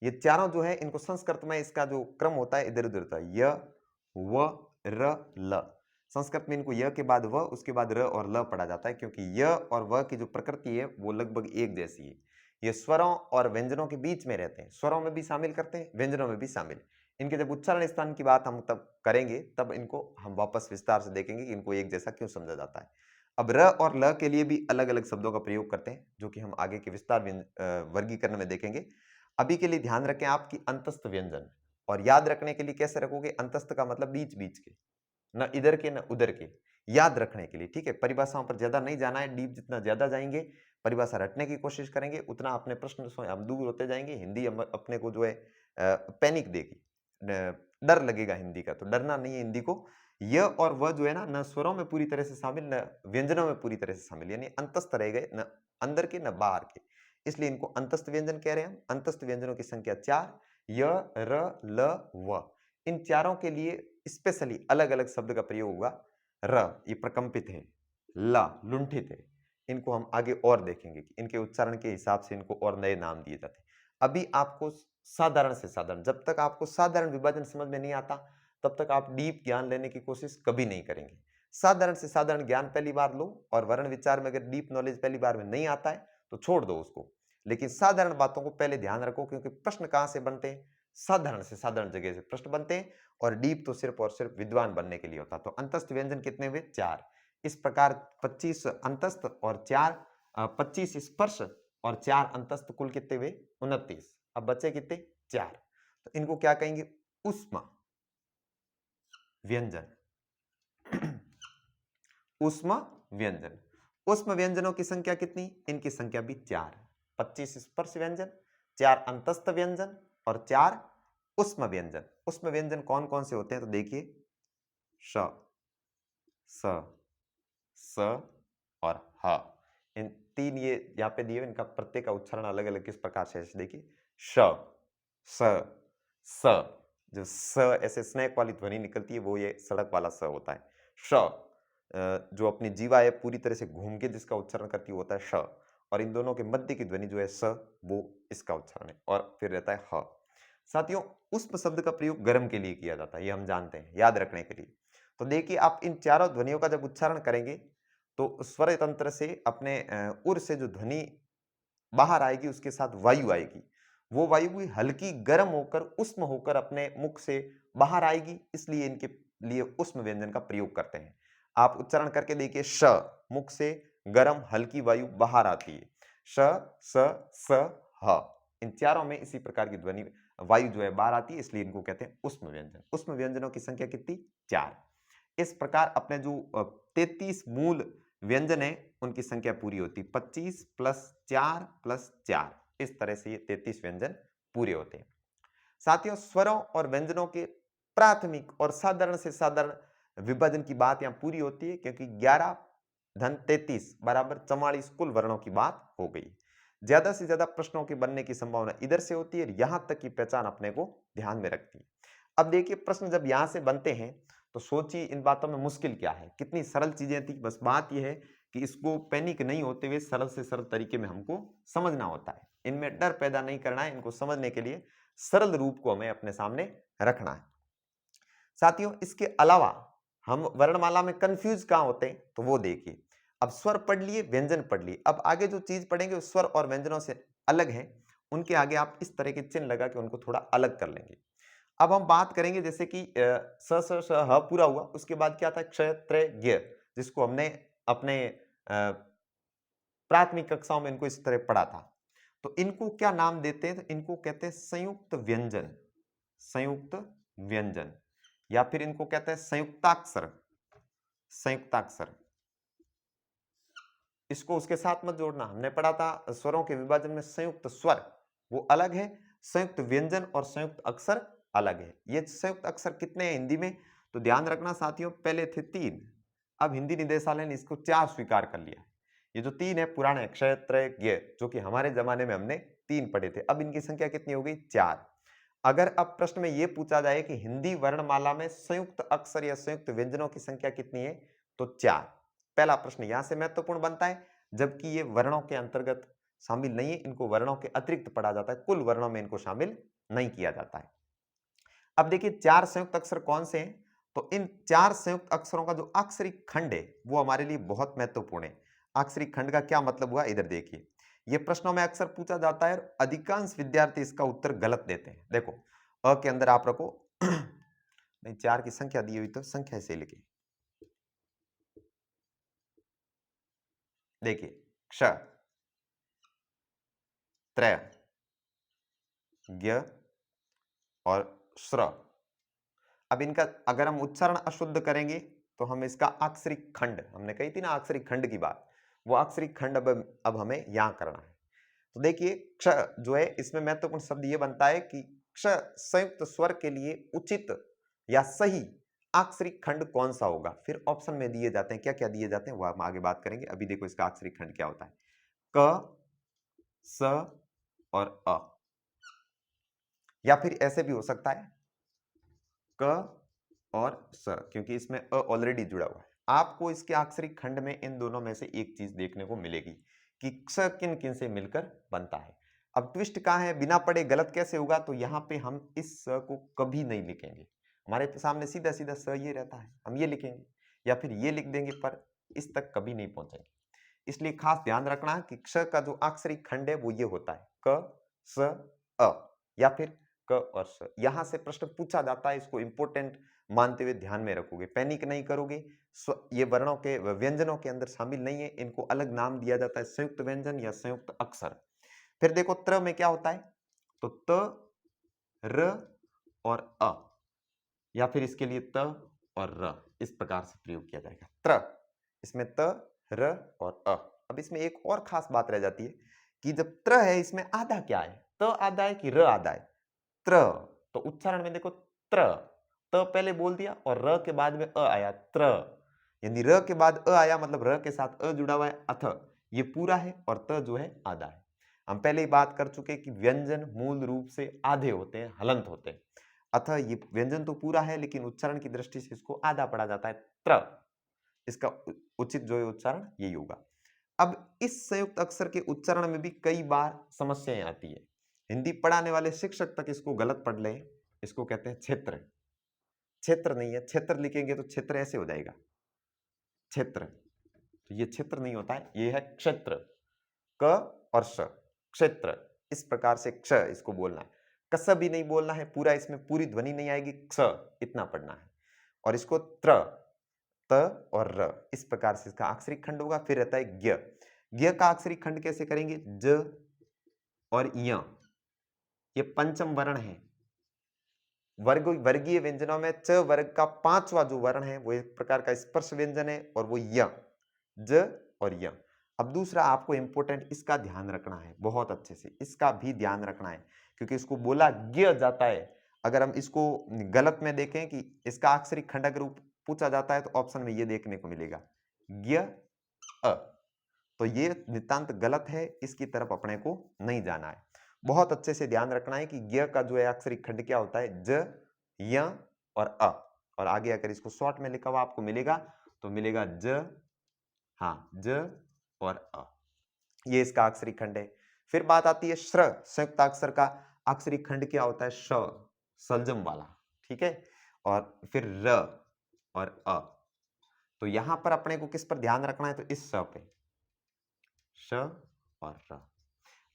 ये चारों जो है इनको संस्कृत में इसका जो क्रम होता है इधर उधर होता है, य, व, र, ल। संस्कृत में इनको य के बाद व, उसके बाद र और ल पढ़ा जाता है, क्योंकि य और व की जो प्रकृति है वो लगभग एक जैसी है। ये स्वरों और व्यंजनों के बीच में रहते हैं, स्वरों में भी शामिल करते हैं, व्यंजनों में भी शामिल। इनके जब उच्चारण स्थान की बात हम तब करेंगे, तब इनको हम वापस विस्तार से देखेंगे कि इनको एक जैसा क्यों समझा जाता है। अब र और ल के लिए भी अलग अलग शब्दों का प्रयोग करते हैं, जो कि हम आगे के विस्तार वर्गीकरण में देखेंगे। अभी के लिए ध्यान रखें आपकी अंतस्थ व्यंजन, और याद रखने के लिए कैसे रखोगे, अंतस्थ का मतलब बीच बीच के, न इधर के न उधर के, याद रखने के लिए। ठीक है, परिभाषाओं पर ज्यादा नहीं जाना है, डीप जितना ज्यादा जाएंगे, परिभाषा रटने की कोशिश करेंगे, उतना अपने प्रश्न से हम दूर होते जाएंगे। हिंदी अपने को जो है पैनिक देगी, डर लगेगा हिंदी का, तो डरना नहीं है हिंदी को। य और व जो है ना, न स्वरों में पूरी तरह से शामिल, न व्यंजनों में पूरी तरह से शामिल, यानी अंतस्थ रह गए, न अंदर के न बाहर के, इसलिए इनको अंतस्थ व्यंजन कह रहे हैं हम। अंतस्थ व्यंजनों की संख्या 4, य, र, ल, व। इन चारों के लिए स्पेशली अलग अलग शब्द का प्रयोग होगा। र ये प्रकंपित है, ला लुंठित है, इनको हम आगे और देखेंगे कि इनके उच्चारण के हिसाब से इनको और नए नाम दिए जाते हैं। अभी आपको साधारण से साधारण, जब तक आपको साधारण विभाजन समझ में नहीं आता तब तक आप डीप ज्ञान लेने की कोशिश कभी नहीं करेंगे। साधारण से साधारण ज्ञान पहली बार लो, और वर्ण विचार में अगर डीप नॉलेज पहली बार में नहीं आता है तो छोड़ दो उसको, लेकिन साधारण बातों को पहले ध्यान रखो, क्योंकि प्रश्न कहां से बनते हैं, साधारण से साधारण जगह से प्रश्न बनते हैं, और डीप तो सिर्फ और सिर्फ विद्वान बनने के लिए होता। तो अंतस्थ व्यंजन कितने हुए, 4। इस प्रकार 25 अंतस्थ और 4 25 स्पर्श और 4 अंतस्थ, कुल कितने हुए, 29। अब बचे कितने, 4। तो इनको क्या कहेंगे, उष्मा व्यंजन। उष्मा व्यंजन, उष्म व्यंजनों की संख्या कितनी, इनकी संख्या भी 4। 25 स्पर्श व्यंजन, 4 अंतस्थ व्यंजन और 4 उष्म व्यंजन। उष्म व्यंजन कौन कौन से होते हैं तो देखिए, श, स, स और ह। इन तीन ये यहाँ पे दिए, इनका प्रत्येक का उच्चारण अलग अलग किस प्रकार से है, देखिए, श, स, स। जो स ऐसे स्नैक वाली ध्वनि निकलती है वो ये सड़क वाला स होता है। श जो अपनी जीवा है पूरी तरह से घूम के जिसका उच्चारण करती है होता है श, और इन दोनों के मध्य की ध्वनि जो है स, वो इसका उच्चारण है, और फिर रहता है ह। साथियों, उष्म शब्द का प्रयोग गर्म के लिए किया जाता है, ये हम जानते हैं, याद रखने के लिए। तो देखिए, आप इन चारों ध्वनियों का जब उच्चारण करेंगे तो स्वर तंत्र से अपने उर से जो ध्वनि बाहर आएगी उसके साथ वायु आएगी, वो वायु भी हल्की गर्म होकर उष्म होकर अपने मुख से बाहर आएगी, इसलिए इनके लिए उष्म व्यंजन का प्रयोग करते हैं। आप उच्चारण करके देखिए, श, मुख से गर्म हल्की वायु बाहर आती है, श, स, स, ह, इन चारों में इसी प्रकार की ध्वनि वायु जो है बाहर आती है, इसलिए इनको कहते हैं उष्म व्यंजन। उष्म व्यंजनों की संख्या कितनी? 4। इस प्रकार अपने जो 33 मूल व्यंजन है उनकी संख्या पूरी होती है। 25 प्लस 4 प्लस 4, इस तरह से ये 33 व्यंजन पूरे होते हैं। साथियों, स्वरों और व्यंजनों के प्राथमिक और साधारण से साधारण विभाजन की बात यहां पूरी होती है, क्योंकि 11 धन 33 बराबर 44 कुल वर्णों की बात हो गई। ज्यादा से ज्यादा प्रश्नों के बनने की संभावना इधर से होती है, यहां तक की पहचान अपने को ध्यान में रखती है। अब देखिए, प्रश्न जब यहां से बनते हैं तो सोचिए इन बातों में मुश्किल क्या है, कितनी सरल चीजें थी। बस बात यह है कि इसको पैनिक नहीं होते हुए सरल से सरल तरीके में हमको समझना होता है। इनमें डर पैदा नहीं करना है, इनको समझने के लिए सरल रूप को हमें अपने सामने रखना है। साथियों, इसके अलावा हम वर्णमाला में कंफ्यूज कहां होते हैं तो वो देखिए। अब स्वर पढ़ लिए, व्यंजन पढ़ लिए, अब आगे जो चीज पढ़ेंगे स्वर और व्यंजनों से अलग है, उनके आगे आप इस तरह के चिन्ह लगा के उनको थोड़ा अलग कर लेंगे। अब हम बात करेंगे जैसे कि स स स ह पूरा हुआ, उसके बाद क्या था? क्ष त्र ज्ञ, जिसको हमने अपने प्राथमिक कक्षाओं में इनको इस तरह पढ़ा था। तो इनको क्या नाम देते हैं? तो इनको कहते हैं संयुक्त व्यंजन। संयुक्त व्यंजन, या फिर इनको कहते हैं संयुक्ताक्षर। संयुक्ताक्षर, इसको उसके साथ मत जोड़ना। हमने पढ़ा था स्वरों के विभाजन में संयुक्त स्वर वो अलग है, संयुक्त व्यंजन और संयुक्त अक्षर अलग है। ये संयुक्त अक्षर कितने हैं हिंदी में? तो ध्यान रखना साथियों, पहले थे 3, अब हिंदी निदेशालय ने इसको 4 स्वीकार कर लिया। ये जो 3 है पुराने क्ष त्र ज्ञ, जो कि हमारे जमाने में हमने 3 पढ़े थे, अब इनकी संख्या कितनी हो गई? 4। अगर अब प्रश्न में यह पूछा जाए कि हिंदी वर्णमाला में संयुक्त अक्षर या संयुक्त व्यंजनों की संख्या कितनी है, तो 4। पहला प्रश्न यहां से महत्वपूर्ण बनता है, जबकि ये वर्णों के अंतर्गत शामिल नहीं है, इनको वर्णों के अतिरिक्त पढ़ा जाता है, कुल वर्णों में इनको शामिल नहीं किया जाता है। अब देखिए 4 संयुक्त अक्षर कौन से हैं? तो इन 4 संयुक्त अक्षरों का जो अक्षरिक खंड है वो हमारे लिए बहुत महत्वपूर्ण है। अक्षरिक खंड का क्या मतलब हुआ, इधर देखिए। ये प्रश्नों में अक्सर पूछा जाता है और अधिकांश विद्यार्थी इसका उत्तर गलत देते हैं। देखो, अ के अंदर आप रखो नहीं, 4 की संख्या दी हुई तो संख्या से लिखिए। देखिए, क्ष, त्र, ज्ञ और श्र। अब इनका अगर हम उच्चारण अशुद्ध करेंगे तो हम इसका अक्षरिक खंड, हमने कही थी ना अक्षरिक खंड की बात, वो अक्षरिक खंड अब हमें यहां करना है। तो देखिए, क्ष जो है इसमें महत्वपूर्ण शब्द ये बनता है कि क्ष संयुक्त स्वर के लिए उचित या सही अक्षरिक खंड कौन सा होगा। फिर ऑप्शन में दिए जाते हैं, क्या क्या दिए जाते हैं वो हम आगे बात करेंगे। अभी देखो इसका अक्षरिक खंड क्या होता है। क, स और अ, या फिर ऐसे भी हो सकता है क और स, क्योंकि इसमें अ ऑलरेडी जुड़ा हुआ है। आपको इसके अक्षरिक खंड में इन दोनों में से एक चीज देखने को मिलेगी कि क्ष किन किन से मिलकर बनता है। अब ट्विस्ट कहां है, बिना पढ़े गलत कैसे होगा? तो यहां पे हम इस स को कभी नहीं लिखेंगे, हमारे सामने सीधा सीधा स ये रहता है, हम ये लिखेंगे या फिर ये लिख देंगे, पर इस तक कभी नहीं पहुंचेंगे। इसलिए खास ध्यान रखना कि क्ष का जो अक्षरिक खंड है वो ये होता है क, स, अ, या फिर क और स। यहां से प्रश्न पूछा जाता है, इसको इंपॉर्टेंट मानते हुए ध्यान में रखोगे, पैनिक नहीं करोगे। ये वर्णों के व्यंजनों के अंदर शामिल नहीं है, इनको अलग नाम दिया जाता है, संयुक्त व्यंजन या संयुक्त अक्षर। फिर देखो त्र में क्या होता है, तो त, र और अ, या फिर इसके लिए त और र, इस प्रकार से प्रयोग किया जाएगा। त्र, इसमें त, र और अ। अब इसमें एक और खास बात रह जाती है कि जब त्र है इसमें आधा क्या है, त आधा है कि र आधा है? त्र। तो उच्चारण में देखो, त्र, त पहले बोल दिया और र के बाद में अ आया, त्र। यानी र के बाद अ आया, मतलब र के साथ अ जुड़ा हुआ है, अथ। ये पूरा है और त जो है आधा है। हम पहले ही बात कर चुके कि व्यंजन मूल रूप से आधे होते हैं, हलंत होते हैं। अतः ये व्यंजन तो पूरा है लेकिन उच्चारण की दृष्टि से इसको आधा पढ़ा जाता है, त्र। इसका उचित जो है उच्चारण यही होगा। अब इस संयुक्त अक्षर के उच्चारण में भी कई बार समस्याएं आती है। हिंदी पढ़ाने वाले शिक्षक तक इसको गलत पढ़ ले। इसको कहते हैं क्षेत्र। क्षेत्र नहीं है, क्षेत्र लिखेंगे तो क्षेत्र ऐसे हो जाएगा, क्षेत्र। तो ये क्षेत्र नहीं होता है, ये है क्षेत्र। क और श, क्षेत्र। इस प्रकार से क्ष इसको बोलना है, कस भी नहीं बोलना है पूरा, इसमें पूरी ध्वनि नहीं आएगी, क्ष इतना पढ़ना है। और इसको त्र, त और र, इस प्रकार से इसका अक्षरिक खंड होगा। फिर रहता है ज्ञ। ज्ञ का अक्षरिक खंड कैसे करेंगे, ज और य, ये पंचम वर्ण है। वर्गीय व्यंजनों में च वर्ग का पांचवा जो वर्ण है वो एक प्रकार का स्पर्श व्यंजन है और वो य, ज और य। अब दूसरा आपको इंपॉर्टेंट इसका ध्यान रखना है, बहुत अच्छे से इसका भी ध्यान रखना है, क्योंकि इसको बोला ज्ञ जाता है। अगर हम इसको गलत में देखें कि इसका अक्षरिक खंडक रूप पूछा जाता है तो ऑप्शन में ये देखने को मिलेगा ज्ञ अ, तो ये नितांत गलत है, इसकी तरफ अपने को नहीं जाना है। बहुत अच्छे से ध्यान रखना है कि ज्ञ का जो है अक्षरिक खंड क्या होता है, ज, य और अ। और आगे अगर इसको शॉर्ट में लिखा हुआ आपको मिलेगा तो मिलेगा ज, हाँ ज और अ, ये इसका अक्षरिक खंड है। फिर बात आती है श्र, संयुक्ताक्षर का अक्षरिक खंड क्या होता है, श, सलजम वाला, ठीक है। और फिर र और अ, तो यहां पर अपने को किस पर ध्यान रखना है, तो इस स पे, श और र।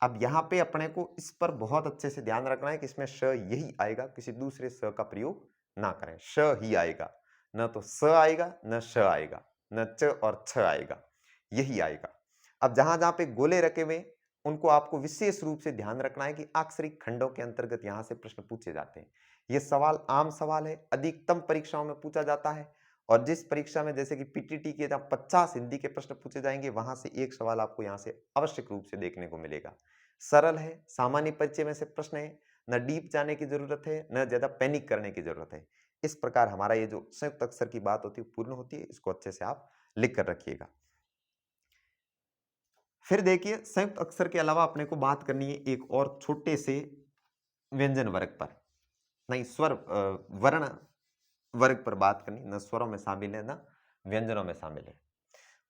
अब यहां पे अपने को इस पर बहुत अच्छे से ध्यान रखना है कि इसमें श यही आएगा, किसी दूसरे स का प्रयोग ना करें, श ही आएगा, न तो स आएगा न श आएगा, न च और छ आएगा, यही आएगा। अब जहां जहां पे गोले रखे हुए उनको आपको विशेष रूप से ध्यान रखना है कि अक्षरिक खंडों के अंतर्गत यहां से प्रश्न पूछे जाते हैं। यह सवाल आम सवाल है, अधिकतम परीक्षाओं में पूछा जाता है। और जिस परीक्षा में जैसे कि पीटीटी के जहां 50 हिंदी के प्रश्न पूछे जाएंगे, वहां से एक सवाल आपको यहां से आवश्यक रूप से देखने को मिलेगा। सरल है, सामान्य परिचय में से प्रश्न है, न डीप जाने की जरूरत है, न ज्यादा पैनिक करने की जरूरत है। इस प्रकार हमारा ये जो संयुक्त अक्षर की बात होती है पूर्ण होती है, इसको अच्छे से आप लिख कर रखिएगा। फिर देखिए, संयुक्त अक्षर के अलावा अपने को बात करनी है एक और छोटे से व्यंजन वर्ग पर, नहीं स्वर वर्ण वर्ग पर बात करनी, न स्वरों में शामिल है न व्यंजनों में शामिल है।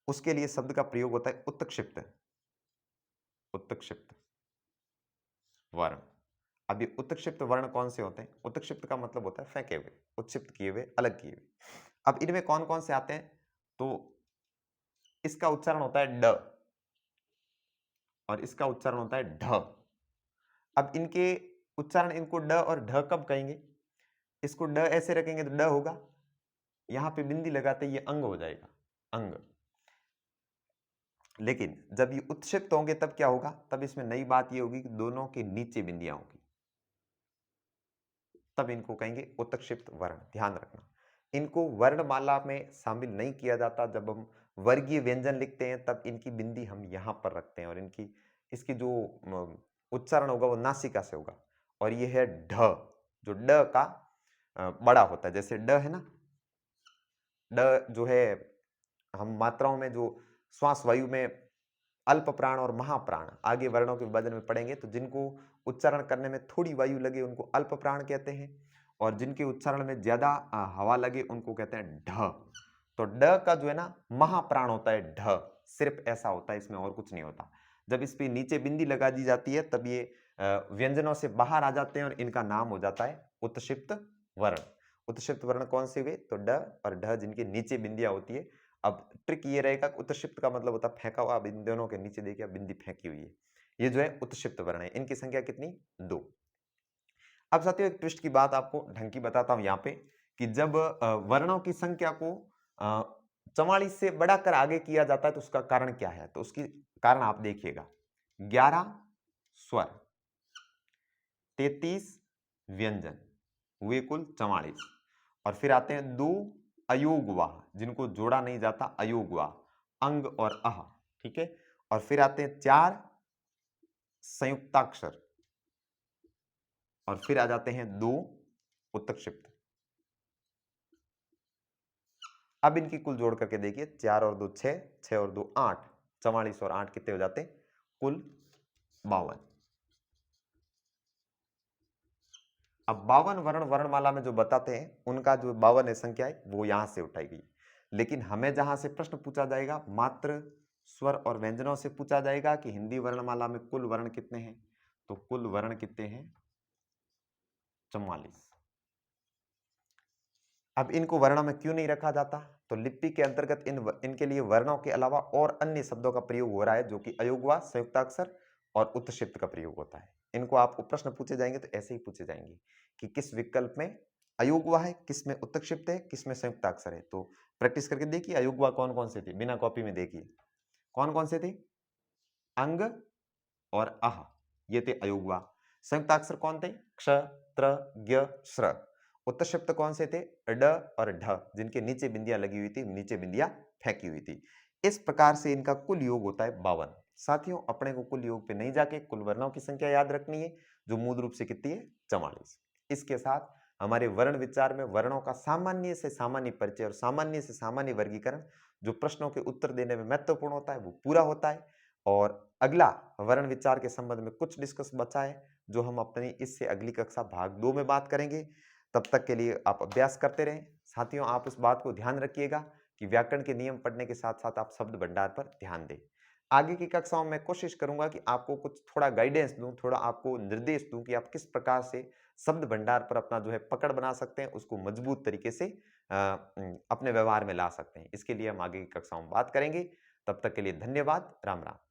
उसके लिए शब्द का प्रयोग होता है उत्क्षिप्त, उत्क्षिप्त वर्ण। अब ये उत्क्षिप्त वर्ण कौन से होते हैं, उत्क्षिप्त का मतलब होता है फेंके हुए, उत्क्षिप्त किए हुए, अलग किए हुए। अब इनमें कौन कौन से आते हैं, तो इसका उच्चारण होता है ड और इसका उच्चारण होता है ढ। अब इनके उच्चारण, इनको ड और ढ कब कहेंगे, इसको ड ऐसे रखेंगे तो ड होगा, यहां पे बिंदी लगाते ये अंग हो जाएगा, अंग। लेकिन जब ये उत्क्षिप्त होंगे तब क्या होगा, तब इसमें नई बात ये होगी कि दोनों के नीचे बिंदियां होगी, तब इनको कहेंगे उत्क्षिप्त वर्ण। ध्यान रखना, इनको वर्णमाला में शामिल नहीं किया जाता। जब हम वर्गीय व्यंजन लिखते हैं तब इनकी बिंदी हम यहां पर रखते हैं और इनकी इसकी जो उच्चारण होगा वो नासिका से होगा। और ये है ढ, जो ड का बड़ा होता है, जैसे ड है ना, ड जो है हम मात्राओं में जो श्वास वायु में अल्प प्राण और महाप्राण आगे वर्णों के विभाजन में पढ़ेंगे, तो जिनको उच्चारण करने में थोड़ी वायु लगे उनको अल्प प्राण कहते हैं, और जिनके उच्चारण में ज्यादा हवा लगे उनको कहते हैं ढ। तो ड का जो है ना महाप्राण होता है ढ, सिर्फ ऐसा होता है, इसमें और कुछ नहीं होता। जब इस पे नीचे बिंदी लगा दी जाती है तब ये व्यंजनों से बाहर आ जाते हैं और इनका नाम हो जाता है उत्क्षिप्त वर्ण। उत्क्षिप्त वर्ण कौन से हुए, तो ड और ढ जिनके नीचे बिंदियां होती है। अब ट्रिक ये रहेगा, उत्क्षिप्त का मतलब होता है फेंका हुआ, अब इन दोनों के नीचे देखिए बिंदी फेंकी हुई है, ये जो है उत्क्षिप्त वर्ण है। इनकी संख्या कितनी, 2। अब साथियों एक ट्विस्ट की बात आपको ढंग की बताता हूं यहाँ पे, कि जब वर्णों की संख्या को 44 से बढ़ाकर आगे किया जाता है तो उसका कारण क्या है, तो उसकी कारण आप देखिएगा, 11 स्वर, 33 व्यंजन, हुए कुल 44। और फिर आते हैं 2 अयोगवाह, जिनको जोड़ा नहीं जाता, अयोगवाह, अंग और अह, ठीक है। और फिर आते हैं 4 संयुक्ताक्षर, और फिर आ जाते हैं 2 उत्क्षिप्त। अब इनकी कुल जोड़ करके देखिए, 4 और 2 6, 6 और 2 8, 44 और 8 कितने हो जाते हैं, कुल 52। अब 52 वर्ण वर्णमाला में जो बताते हैं उनका जो 52 है संख्या है वो यहां से उठाई गई। लेकिन हमें जहां से प्रश्न पूछा जाएगा मात्र स्वर और व्यंजनों से पूछा जाएगा कि हिंदी वर्णमाला में कुल वर्ण कितने हैं, तो कुल वर्ण कितने हैं, 44। अब इनको वर्णों में क्यों नहीं रखा जाता, तो लिपि के अंतर्गत इनके लिए वर्णों के अलावा और अन्य शब्दों का प्रयोग हो रहा है, जो कि अयोगवा, संयुक्ताक्षर और उत्क्षिप्त का प्रयोग होता है। इनको आपको प्रश्न पूछे जाएंगे तो ऐसे ही पूछे जाएंगे कि किस विकल्प में अयोगवा है, किस में उत्क्षिप्त है, किस में संयुक्ताक्षर है। तो प्रैक्टिस करके देखिए अयोगवा कौन कौन से थे, बिना कॉपी में देखिए कौन कौन से थे, अंग और अह, ये थे अयोगवा। संयुक्ताक्षर कौन थे? क्ष, त्र, ज्ञ, श्र। उत्तरशब्द कौन से थे? ड और ढ, जिनके नीचे बिंदियां लगी हुई थी, नीचे बिंदियां फेंकी हुई थी। इस प्रकार से इनका कुल योग होता है 52। साथियों, अपने को कुल योग पे नहीं जाके कुल वर्णों की संख्या याद रखनी है, जो मूल रूप से कितनी है? 44। इसके साथ हमारे वर्ण विचार में वर्णों का सामान्य से सामान्य परिचय और सामान्य से सामान्य वर्गीकरण, जो प्रश्नों के उत्तर देने में महत्वपूर्ण होता है, वो पूरा होता है। और अगला वर्ण विचार के संबंध में कुछ डिस्कस बचा है, जो हम अपनी इससे अगली कक्षा भाग 2 में बात करेंगे। तब तक के लिए आप अभ्यास करते रहें। साथियों, आप इस बात को ध्यान रखिएगा कि व्याकरण के नियम पढ़ने के साथ साथ आप शब्द भंडार पर ध्यान दें। आगे की कक्षाओं में कोशिश करूंगा कि आपको कुछ थोड़ा गाइडेंस दूं, थोड़ा आपको निर्देश दूं कि आप किस प्रकार से शब्द भंडार पर अपना जो है पकड़ बना सकते हैं, उसको मजबूत तरीके से अपने व्यवहार में ला सकते हैं। इसके लिए हम आगे की कक्षाओं में बात करेंगे। तब तक के लिए धन्यवाद। राम राम।